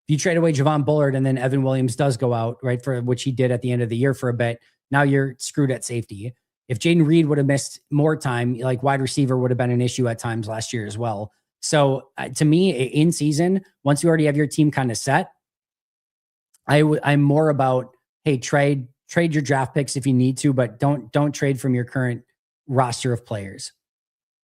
A: you trade away Javon Bullard and then Evan Williams does go out, right, for which he did at the end of the year for a bit, now you're screwed at safety. If Jaden Reed would have missed more time, like wide receiver would have been an issue at times last year as well. So to me, in season, once you already have your team kind of set, I'm more about, hey, trade your draft picks if you need to, but don't trade from your current roster of players.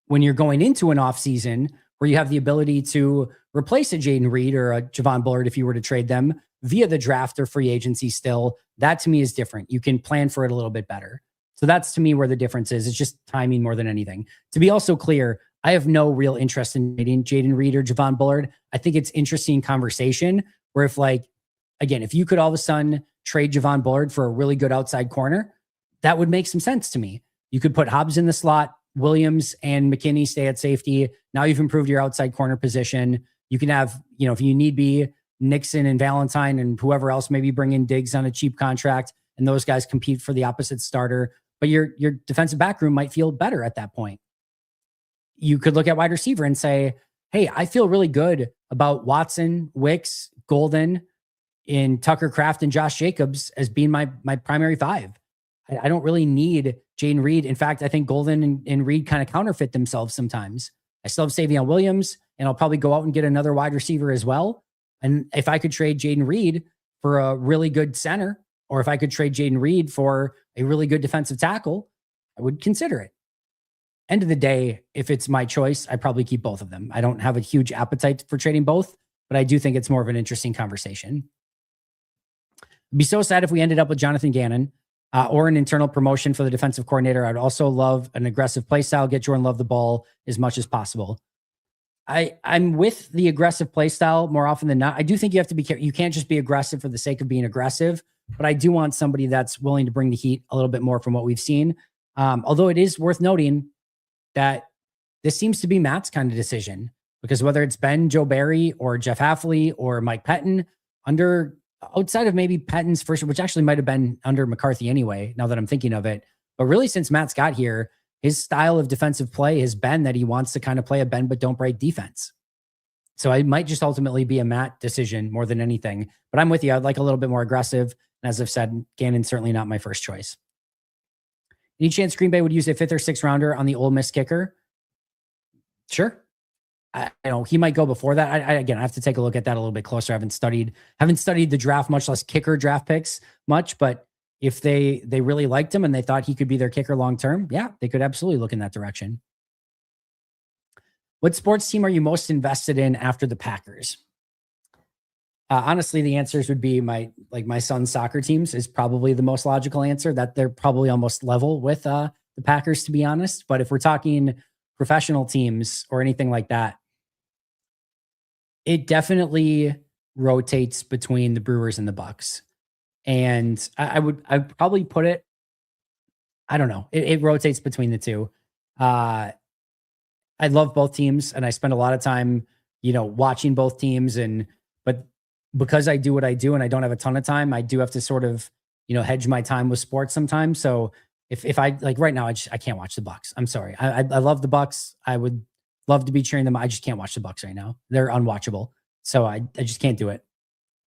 A: When you're going into an offseason where you have the ability to replace a Jaden Reed or a Javon Bullard if you were to trade them via the draft or free agency still, that to me is different. You can plan for it a little bit better. So that's to me where the difference is. It's just timing more than anything. To be also clear, I have no real interest in trading Jaden Reed or Javon Bullard. I think it's interesting conversation where if you could all of a sudden trade Javon Bullard for a really good outside corner, that would make some sense to me. You could put Hobbs in the slot, Williams and McKinney stay at safety. Now you've improved your outside corner position. You can have, if you need be, Nixon and Valentine and whoever else, maybe bring in Diggs on a cheap contract and those guys compete for the opposite starter. But your defensive back room might feel better at that point. You could look at wide receiver and say, hey, I feel really good about Watson, Wicks, Golden, in Tucker Kraft and Josh Jacobs as being my primary five. I don't really need Jaden Reed. In fact, I think Golden and Reed kind of counterfeit themselves sometimes. I still have Savion Williams, and I'll probably go out and get another wide receiver as well. And if I could trade Jaden Reed for a really good center, or if I could trade Jaden Reed for a really good defensive tackle, I would consider it. End of the day, if it's my choice, I probably keep both of them. I don't have a huge appetite for trading both, but I do think it's more of an interesting conversation. I'd be so sad if we ended up with Jonathan Gannon or an internal promotion for the defensive coordinator. I'd also love an aggressive play style, get Jordan Love the ball as much as possible. I'm with the aggressive play style more often than not. I do think you have to be careful. You can't just be aggressive for the sake of being aggressive, but I do want somebody that's willing to bring the heat a little bit more from what we've seen. Although it is worth noting that this seems to be Matt's kind of decision, because whether it's been Joe Barry or Jeff Hafley or Mike Pettin, outside of maybe Pettin's first, which actually might have been under McCarthy anyway, now that I'm thinking of it. But really, since Matt's got here, his style of defensive play has been that he wants to kind of play a bend but don't break defense. So it might just ultimately be a Matt decision more than anything. But I'm with you. I'd like a little bit more aggressive. And as I've said, Gannon's certainly not my first choice. Any chance Green Bay would use a 5th or 6th rounder on the Ole Miss kicker? Sure. I know he might go before that. I have to take a look at that a little bit closer. I haven't studied the draft, much less kicker draft picks much. But if they really liked him and they thought he could be their kicker long term, yeah, they could absolutely look in that direction. What sports team are you most invested in after the Packers? Honestly, the answers would be my son's soccer teams is probably the most logical answer. That they're probably almost level with the Packers, to be honest. But if we're talking professional teams or anything like that, it definitely rotates between the Brewers and the Bucks. And I'd probably put it, I don't know. It rotates between the two. I love both teams and I spend a lot of time, watching both teams, but because I do what I do and I don't have a ton of time, I do have to sort of, hedge my time with sports sometimes. So if I like right now, I can't watch the Bucks. I'm sorry. I love the Bucks. I would love to be cheering them. I just can't watch the Bucks right now. They're unwatchable. So I just can't do it.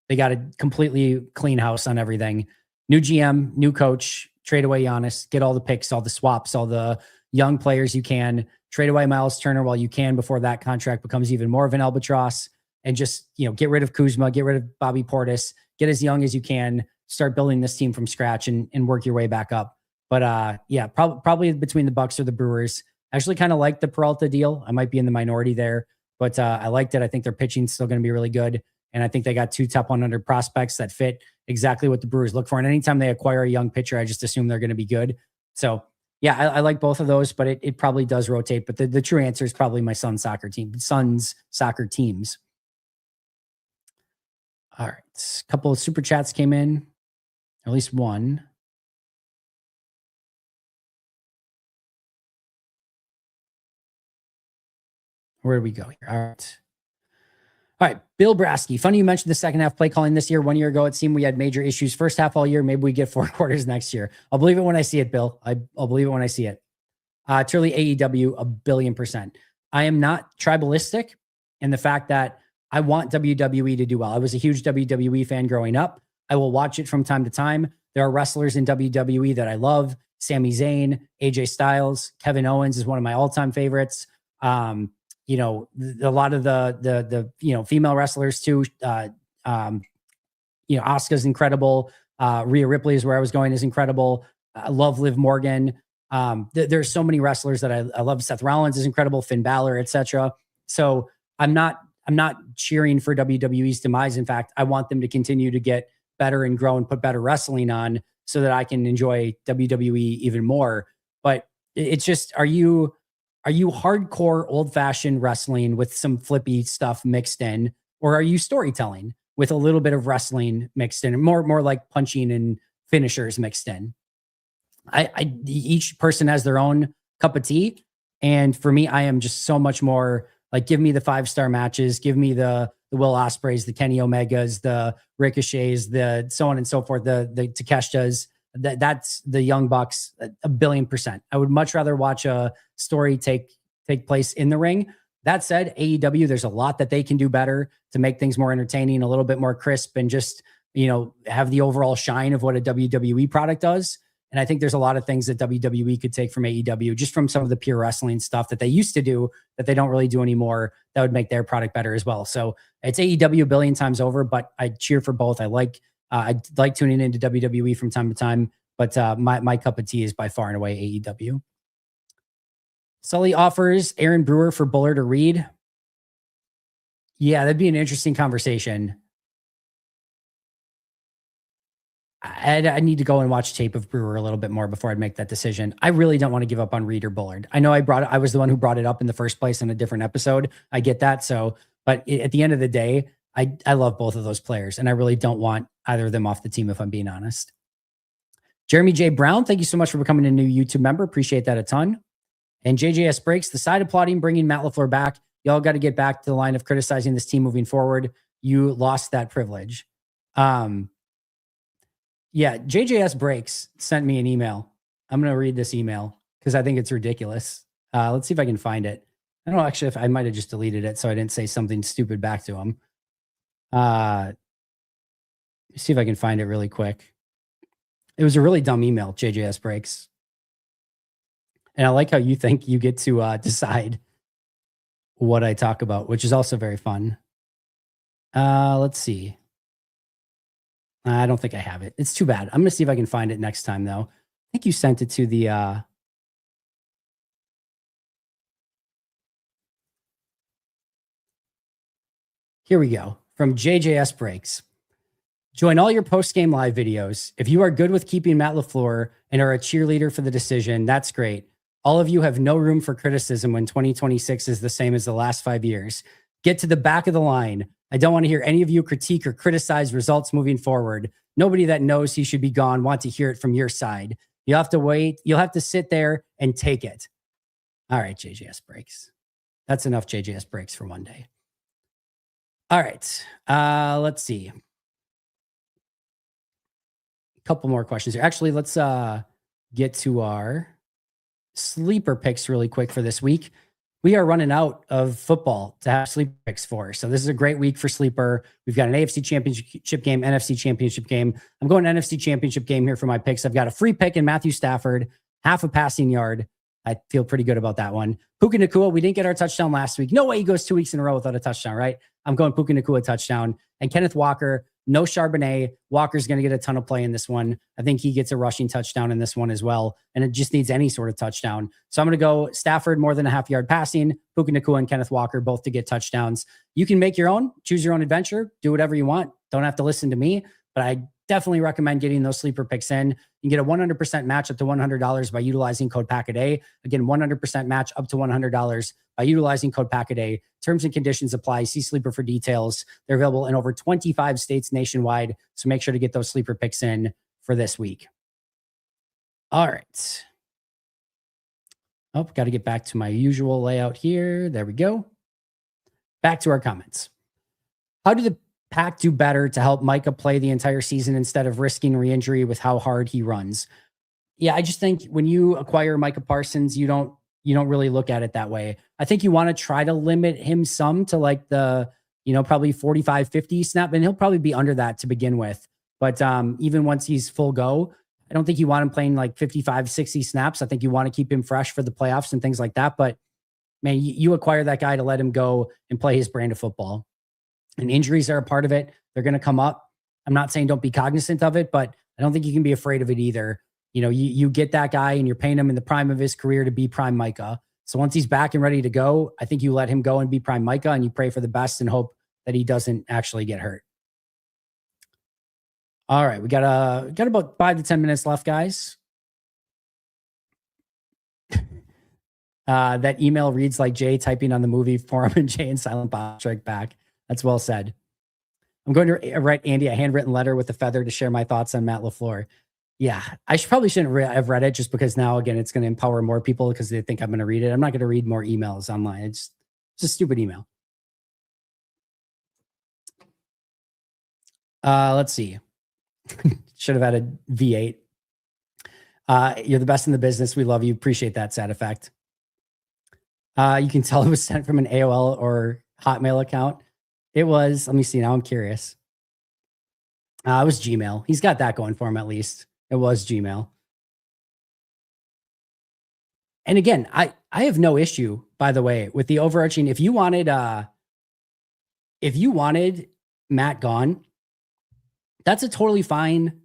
A: They got a completely clean house on everything. New GM, new coach, trade away Giannis, get all the picks, all the swaps, all the young players you can, trade away Miles Turner while you can before that contract becomes even more of an albatross, and just, get rid of Kuzma, get rid of Bobby Portis, get as young as you can, start building this team from scratch and work your way back up. But probably between the Bucks or the Brewers. I actually kind of like the Peralta deal. I might be in the minority there, but I liked it. I think their pitching's still going to be really good. And I think they got 2 top 100 prospects that fit exactly what the Brewers look for. And anytime they acquire a young pitcher, I just assume they're going to be good. So yeah, I like both of those, but it probably does rotate. But the true answer is probably my son's soccer teams. All right. A couple of super chats came in, at least one. Where do we go here? All right. Bill Brasky. Funny you mentioned the second half play calling this year. 1 year ago, it seemed we had major issues. First half all year. Maybe we get 4 quarters next year. I'll believe it when I see it, Bill. I'll believe it when I see it. Truly AEW, 1,000,000,000%. I am not tribalistic in the fact that I want WWE to do well. I was a huge WWE fan growing up. I will watch it from time to time. There are wrestlers in WWE that I love. Sami Zayn, AJ Styles, Kevin Owens is one of my all-time favorites. A lot of the female wrestlers too. Asuka's incredible. Rhea Ripley is where I was going, is incredible. I love Liv Morgan. There's so many wrestlers that I love. Seth Rollins is incredible. Finn Balor, etc. So I'm not cheering for WWE's demise. In fact, I want them to continue to get better and grow and put better wrestling on so that I can enjoy WWE even more. But it's just, are you hardcore old-fashioned wrestling with some flippy stuff mixed in, or are you storytelling with a little bit of wrestling mixed in, more like punching and finishers mixed in? Each person has their own cup of tea, and for me, I am just so much more like, give me the 5-star matches, give me the Will Ospreys, the Kenny Omegas, the Ricochets, the so on and so forth, the Takeshas. That's the Young Bucks, 1,000,000,000%. I would much rather watch a story take place in the ring. That said, AEW, there's a lot that they can do better to make things more entertaining, a little bit more crisp, and just, have the overall shine of what a WWE product does. And I think there's a lot of things that WWE could take from AEW, just from some of the pure wrestling stuff that they used to do that they don't really do anymore, that would make their product better as well. So it's AEW a billion times over, but I cheer for both. I like tuning into WWE from time to time, but my cup of tea is by far and away AEW. Sully offers Aaron Brewer for Bullard or Reed. Yeah, that'd be an interesting conversation. I need to go and watch tape of Brewer a little bit more before I'd make that decision. I really don't want to give up on Reed or Bullard. I know I was the one who brought it up in the first place in a different episode. I get that. But at the end of the day, I love both of those players, and I really don't want either of them off the team, if I'm being honest. Jeremy J. Brown, thank you so much for becoming a new YouTube member. Appreciate that a ton. And JJS Breaks, the side applauding bringing Matt LaFleur back. Y'all got to get back to the line of criticizing this team moving forward. You lost that privilege. Yeah, JJS Breaks sent me an email. I'm going to read this email because I think it's ridiculous. Let's see if I can find it. I don't know, actually, if I might have just deleted it so I didn't say something stupid back to him. See if I can find it really quick. It was a really dumb email, JJS Breaks. And I like how you think you get to decide what I talk about, which is also very fun. Let's see. I don't think I have it. It's too bad. I'm going to see if I can find it next time, though. I think you sent it to the... Here we go. From JJS Breaks. Join all your post-game live videos. If you are good with keeping Matt LaFleur and are a cheerleader for the decision, that's great. All of you have no room for criticism when 2026 is the same as the last 5 years. Get to the back of the line. I don't want to hear any of you critique or criticize results moving forward. Nobody that knows he should be gone want to hear it from your side. You'll have to wait. You'll have to sit there and take it. All right, JJS Breaks. That's enough JJS Breaks for one day. All right. Let's see. A couple more questions here. Actually, let's get to our sleeper picks really quick for this week. We are running out of football to have sleeper picks for. So this is a great week for sleeper. We've got an AFC championship game, NFC championship game. I'm going to NFC championship game here for my picks. I've got a free pick in Matthew Stafford, half a passing yard. I feel pretty good about that one. Puka Nacua, we didn't get our touchdown last week. No way he goes 2 weeks in a row without a touchdown, right? I'm going Puka Nacua touchdown. And Kenneth Walker, no Charbonnet. Walker's going to get a ton of play in this one. I think he gets a rushing touchdown in this one as well. And it just needs any sort of touchdown. So I'm going to go Stafford more than a half yard passing, Puka Nacua and Kenneth Walker both to get touchdowns. You can make your own, choose your own adventure, do whatever you want. Don't have to listen to me, but I definitely recommend getting those sleeper picks in. You can get a 100% match up to $100 by utilizing code PACKADAY. Again, 100% match up to $100 by utilizing code PACKADAY. Terms and conditions apply. See Sleeper for details. They're available in over 25 states nationwide. So make sure to get those sleeper picks in for this week. All right. Oh, got to get back to my usual layout here. There we go. Back to our comments. How do the Pack do better to help Micah play the entire season instead of risking re-injury with how hard he runs? Yeah, I just think when you acquire Micah Parsons, you don't really look at it that way. I think you want to try to limit him some to like the, probably 45, 50 snap, and he'll probably be under that to begin with. But even once he's full go, I don't think you want him playing like 55, 60 snaps. I think you want to keep him fresh for the playoffs and things like that. But man, you acquire that guy to let him go and play his brand of football. And injuries are a part of it. They're going to come up. I'm not saying don't be cognizant of it, but I don't think you can be afraid of it either. You get that guy and you're paying him in the prime of his career to be prime Micah. So once he's back and ready to go, I think you let him go and be prime Micah, and you pray for the best and hope that he doesn't actually get hurt. All right, we got about 5 to 10 minutes left, guys. That email reads like Jay typing on the movie forum and Jay and Silent Bob Strike Back. That's well said. I'm going to write Andy a handwritten letter with a feather to share my thoughts on Matt LaFleur. Yeah, I probably shouldn't have read it just because now, again, it's going to empower more people because they think I'm going to read it. I'm not going to read more emails online. It's a stupid email. Let's see. Should have had a V8. You're the best in the business. We love you. Appreciate that, sad effect. You can tell it was sent from an AOL or Hotmail account. It was, let me see, now I'm curious. It was Gmail. He's got that going for him at least. It was Gmail. And again, I have no issue, by the way, with the overarching. If you wanted Matt gone, that's a totally fine.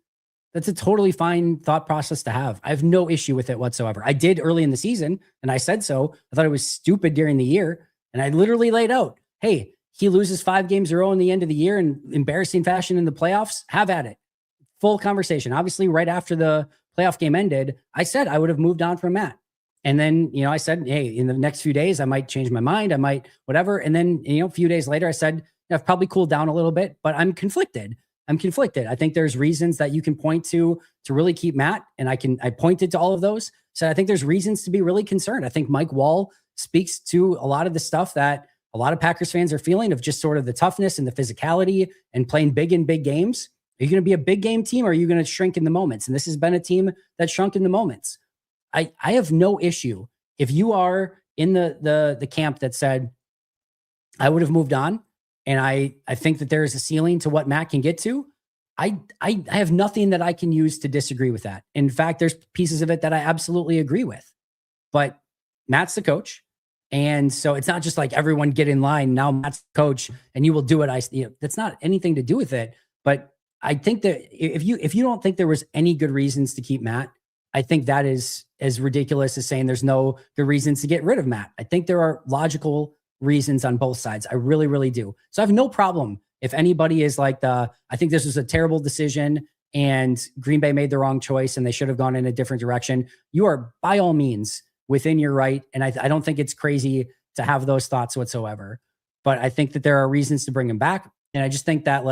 A: That's a totally fine thought process to have. I have no issue with it whatsoever. I did early in the season, and I said so. I thought it was stupid during the year, and I literally laid out, hey, he loses 5 games in a row in the end of the year in embarrassing fashion in the playoffs. Have at it. Full conversation. Obviously, right after the playoff game ended, I said I would have moved on from Matt. And then, I said, hey, in the next few days, I might change my mind. I might whatever. And then, a few days later, I said, I've probably cooled down a little bit, but I'm conflicted. I think there's reasons that you can point to really keep Matt. And I pointed to all of those. So I think there's reasons to be really concerned. I think Mike Wall speaks to a lot of the stuff that a lot of Packers fans are feeling, of just sort of the toughness and the physicality and playing big in big games. Are you going to be a big game team, or are you going to shrink in the moments? And this has been a team that shrunk in the moments. I have no issue if you are in the camp that said, I would have moved on. And I think that there is a ceiling to what Matt can get to. I have nothing that I can use to disagree with that. In fact, there's pieces of it that I absolutely agree with. But Matt's the coach. And so it's not just like everyone get in line. Now Matt's the coach and you will do it. That's not anything to do with it. But I think that if you don't think there was any good reasons to keep Matt, I think that is as ridiculous as saying there's no good reasons to get rid of Matt. I think there are logical reasons on both sides. I really, really do. So I have no problem if anybody is like I think this was a terrible decision and Green Bay made the wrong choice and they should have gone in a different direction. You are by all means within your right. And I don't think it's crazy to have those thoughts whatsoever. But I think that there are reasons to bring him back. And I just think that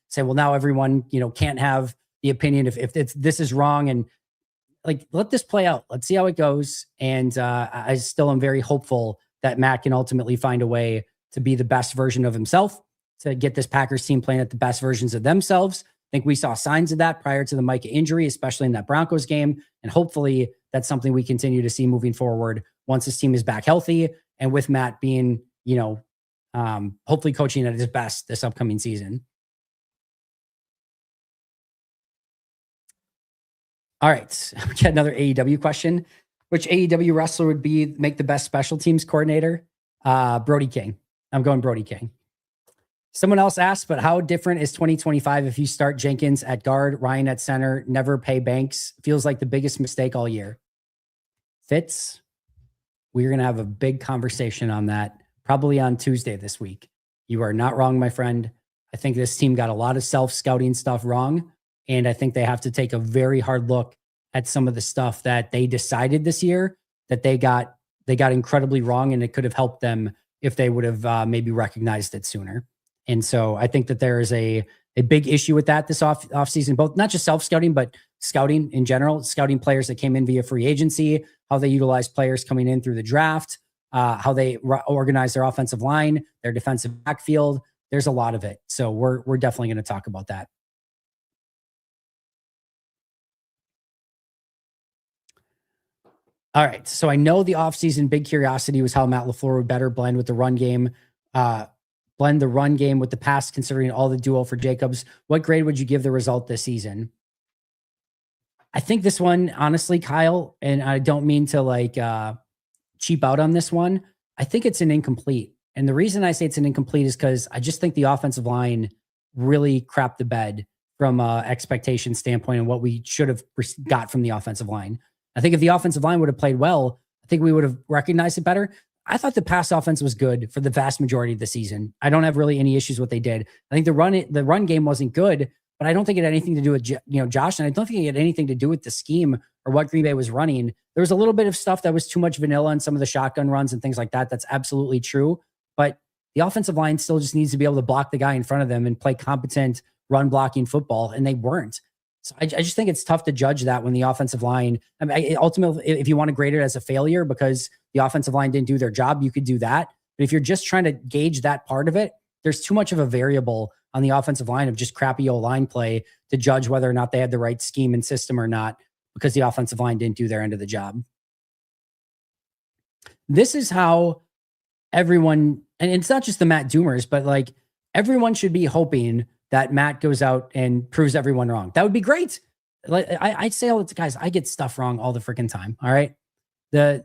A: say, well, now everyone, can't have the opinion if this is wrong, and let this play out. Let's see how it goes. And I still am very hopeful that Matt can ultimately find a way to be the best version of himself, to get this Packers team playing at the best versions of themselves. I think we saw signs of that prior to the Micah injury, especially in that Broncos game. And hopefully that's something we continue to see moving forward once this team is back healthy, and with Matt being, hopefully coaching at his best this upcoming season. All right. We got another AEW question. Which AEW wrestler would make the best special teams coordinator? Brody King. I'm going Brody King. Someone else asked, but how different is 2025 if you start Jenkins at guard, Ryan at center, never pay Banks? Feels like the biggest mistake all year. Fitz, we're going to have a big conversation on that probably on Tuesday this week. You are not wrong, my friend. I think this team got a lot of self-scouting stuff wrong, and I think they have to take a very hard look at some of the stuff that they decided this year that they got incredibly wrong, and it could have helped them if they would have maybe recognized it sooner. And so I think that there is a big issue with that this offseason, both not just self-scouting, but scouting in general, scouting players that came in via free agency, how they utilize players coming in through the draft, how they organize their offensive line, their defensive backfield. There's a lot of it. So we're definitely going to talk about that. All right. So I know the offseason big curiosity was how Matt LaFleur would better blend with the run game, blend the run game with the pass, considering all the duo for Jacobs. What grade would you give the result this season? I think this one, honestly, Kyle, and I don't mean to cheap out on this one. I think it's an incomplete. And the reason I say it's an incomplete is because I just think the offensive line really crapped the bed from an expectation standpoint and what we should have got from the offensive line. I think if the offensive line would have played well, I think we would have recognized it better. I thought the pass offense was good for the vast majority of the season. I don't have really any issues with what they did. I think the run game wasn't good, but I don't think it had anything to do with Josh, and I don't think it had anything to do with the scheme or what Green Bay was running. There was a little bit of stuff that was too much vanilla in some of the shotgun runs and things like that. That's absolutely true, but the offensive line still just needs to be able to block the guy in front of them and play competent run blocking football, and they weren't. So I just think it's tough to judge that when the offensive line, ultimately, if you want to grade it as a failure because the offensive line didn't do their job, you could do that. But if you're just trying to gauge that part of it, there's too much of a variable on the offensive line of just crappy O-line play to judge whether or not they had the right scheme and system or not, because the offensive line didn't do their end of the job. This is how everyone, and it's not just the Matt Doomers, but everyone should be hoping that Matt goes out and proves everyone wrong. That would be great. I say all the guys, I get stuff wrong all the freaking time. All right. The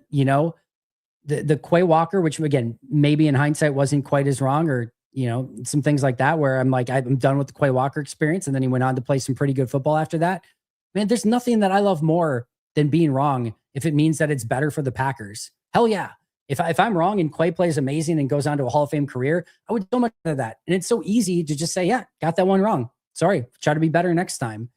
A: Quay Walker, which again, maybe in hindsight wasn't quite as wrong, or, some things like that where I'm like, I'm done with the Quay Walker experience. And then he went on to play some pretty good football after that. Man, there's nothing that I love more than being wrong if it means that it's better for the Packers. Hell yeah. If I'm wrong and Quay plays amazing and goes on to a Hall of Fame career, I would so much of that. And it's so easy to just say, yeah, got that one wrong. Sorry, try to be better next time.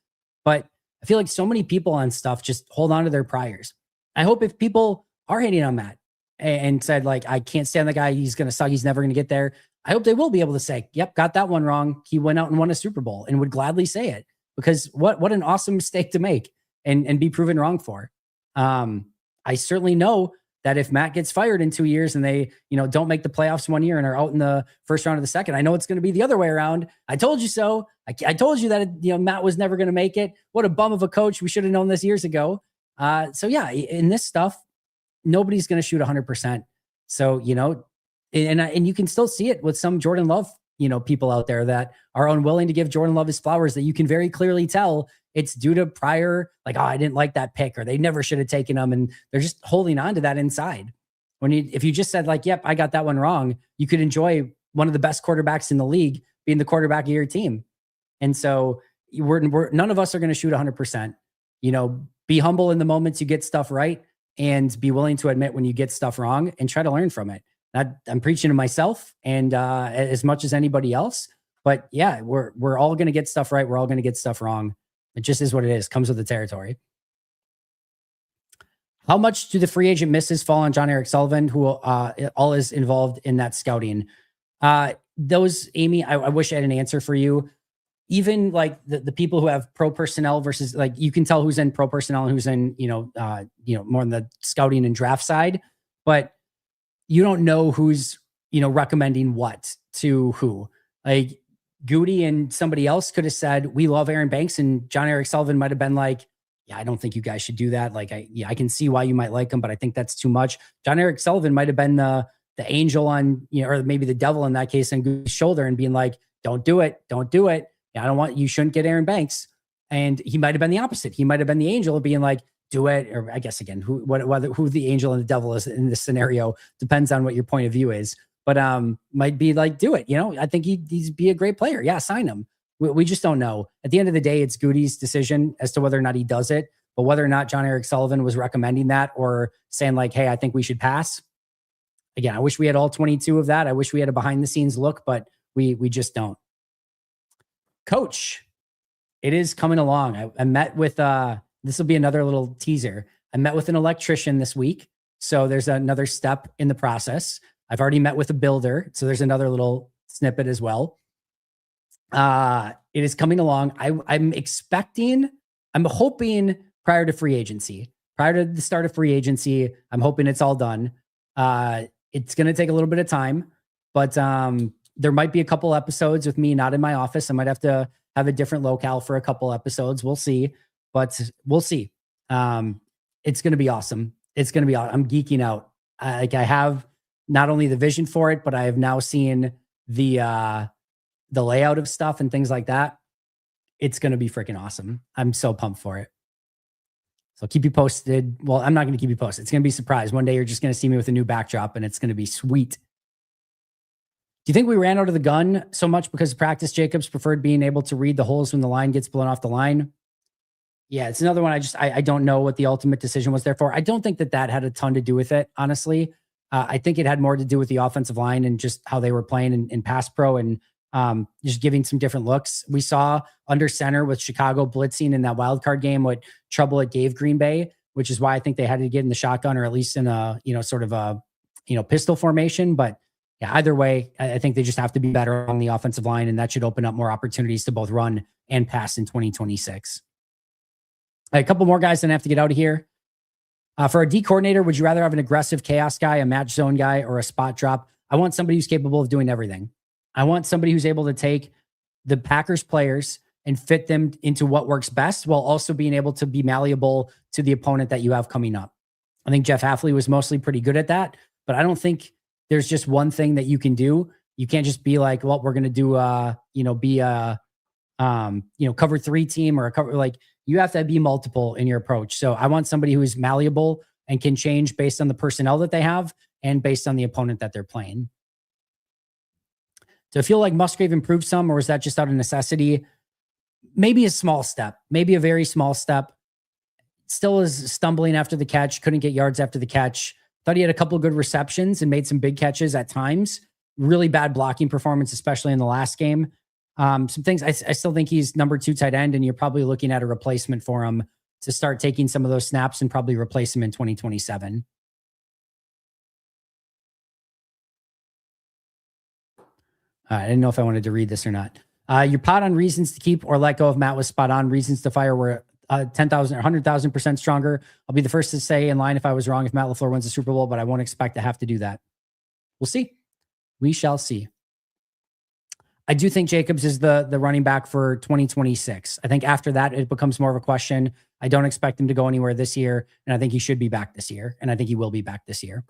A: But I feel like so many people on stuff just hold on to their priors. I hope if people are hating on Matt and said, like, I can't stand the guy, he's going to suck, he's never going to get there, I hope they will be able to say, yep, got that one wrong. He went out and won a Super Bowl, and would gladly say it, because what an awesome mistake to make and be proven wrong for. I certainly know that if Matt gets fired in 2 years and they, don't make the playoffs 1 year and are out in the first round of the second, I know it's going to be the other way around. I told you so. I told you that, Matt was never going to make it. What a bum of a coach. We should have known this years ago. So yeah, in this stuff, nobody's going to shoot 100%. So, and you can still see it with some Jordan Love, people out there that are unwilling to give Jordan Love his flowers, that you can very clearly tell it's due to prior, like, oh, I didn't like that pick, or they never should have taken him. And they're just holding on to that inside. If you just said, like, yep, I got that one wrong, you could enjoy one of the best quarterbacks in the league being the quarterback of your team. And so none of us are going to shoot 100%. Be humble in the moments you get stuff right, and be willing to admit when you get stuff wrong and try to learn from it. I'm preaching to myself and as much as anybody else. But yeah, we're all going to get stuff right. We're all going to get stuff wrong. It just is what it is. Comes with the territory. How much do the free agent misses fall on John Eric Sullivan, who all is involved in that scouting? Those, Amy, I wish I had an answer for you. Even like the people who have pro personnel versus, like, you can tell who's in pro personnel and who's in, more on the scouting and draft side, but you don't know who's, recommending what to who. Like, Goody and somebody else could have said, we love Aaron Banks, and John Eric Sullivan might have been like, yeah, I don't think you guys should do that. Like, I can see why you might like him, but I think that's too much. John Eric Sullivan might have been the angel on, or maybe the devil in that case on Goody's shoulder, and being like, don't do it. Don't do it. You shouldn't get Aaron Banks. And he might have been the opposite. He might have been the angel of being like, do it. Or I guess, again, who the angel and the devil is in this scenario depends on what your point of view is. But might be like, do it. I think he'd be a great player. Yeah, sign him. We just don't know. At the end of the day, it's Goody's decision as to whether or not he does it. But whether or not John Eric Sullivan was recommending that or saying, like, hey, I think we should pass. Again, I wish we had all 22 of that. I wish we had a behind the scenes look, but we just don't. Coach, it is coming along. I met with, this will be another little teaser. I met with an electrician this week. So there's another step in the process. I've already met with a builder. So there's another little snippet as well. It is coming along. I'm hoping prior to free agency, prior to the start of free agency, I'm hoping it's all done. It's going to take a little bit of time, but there might be a couple episodes with me not in my office. I might have to have a different locale for a couple episodes. We'll see, but we'll see. It's going to be awesome. It's going to be, I'm geeking out. I have not only the vision for it, but I have now seen the layout of stuff and things like that. It's going to be freaking awesome. I'm so pumped for it. So keep you posted. Well, I'm not going to keep you posted. It's going to be a surprise. One day you're just going to see me with a new backdrop and it's going to be sweet. Do you think we ran out of the gun so much because of practice Jacobs preferred being able to read the holes when the line gets blown off the line? Yeah, it's another one. I don't know what the ultimate decision was there for. I don't think that had a ton to do with it, honestly. I think it had more to do with the offensive line and just how they were playing in pass pro and just giving some different looks. We saw under center with Chicago blitzing in that wild card game what trouble it gave Green Bay, which is why I think they had to get in the shotgun or at least in a, sort of a, pistol formation. But yeah, either way, I think they just have to be better on the offensive line, and that should open up more opportunities to both run and pass in 2026. A couple more guys, then I have to get out of here. For a D coordinator, would you rather have an aggressive chaos guy, a match zone guy, or a spot drop? I want somebody who's capable of doing everything. I want somebody who's able to take the Packers players and fit them into what works best while also being able to be malleable to the opponent that you have coming up. I think Jeff Hafley was mostly pretty good at that, but I don't think there's just one thing that you can do. You can't just be like, well, we're going to do, be a, cover 3 team or a cover, like you have to be multiple in your approach. So I want somebody who is malleable and can change based on the personnel that they have and based on the opponent that they're playing. Do I feel like Musgrave improved some, or is that just out of necessity? Maybe a small step, maybe a very small step. Still is stumbling after the catch, couldn't get yards after the catch. Thought he had a couple of good receptions and made some big catches at times. Really bad blocking performance, especially in the last game. Some things, I still think he's number 2 tight end, and you're probably looking at a replacement for him to start taking some of those snaps and probably replace him in 2027. I didn't know if I wanted to read this or not. Your pot on reasons to keep or let go of Matt was spot on. Reasons to fire were 10,000 or 100,000% stronger. I'll be the first to say in line if I was wrong if Matt LaFleur wins the Super Bowl, but I won't expect to have to do that. We'll see. We shall see. I do think Jacobs is the running back for 2026. I think after that, it becomes more of a question. I don't expect him to go anywhere this year, and I think he should be back this year, and I think he will be back this year.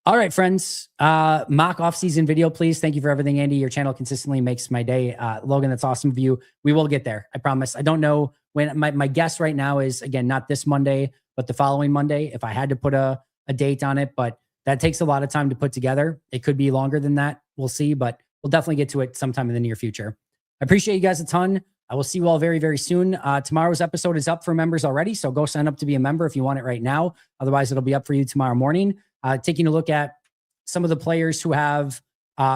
A: All right, friends. Mock off-season video, please. Thank you for everything, Andy. Your channel consistently makes my day. Logan, that's awesome of you. We will get there. I promise. I don't know when. My guess right now is, again, not this Monday, but the following Monday, if I had to put a date on it. But that takes a lot of time to put together. It could be longer than that. We'll see. But we'll definitely get to it sometime in the near future. I appreciate you guys a ton. I will see you all very, very soon. Tomorrow's episode is up for members already. So go sign up to be a member if you want it right now. Otherwise, it'll be up for you tomorrow morning. Taking a look at some of the players who have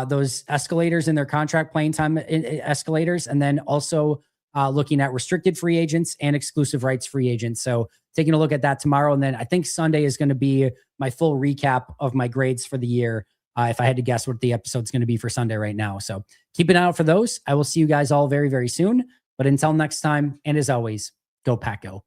A: those escalators in their contract, playing time escalators, and then also looking at restricted free agents and exclusive rights free agents. So taking a look at that tomorrow. And then I think Sunday is going to be my full recap of my grades for the year. If I had to guess what the episode's going to be for Sunday right now. So keep an eye out for those. I will see you guys all very, very soon. But until next time, and as always, go Pack Go.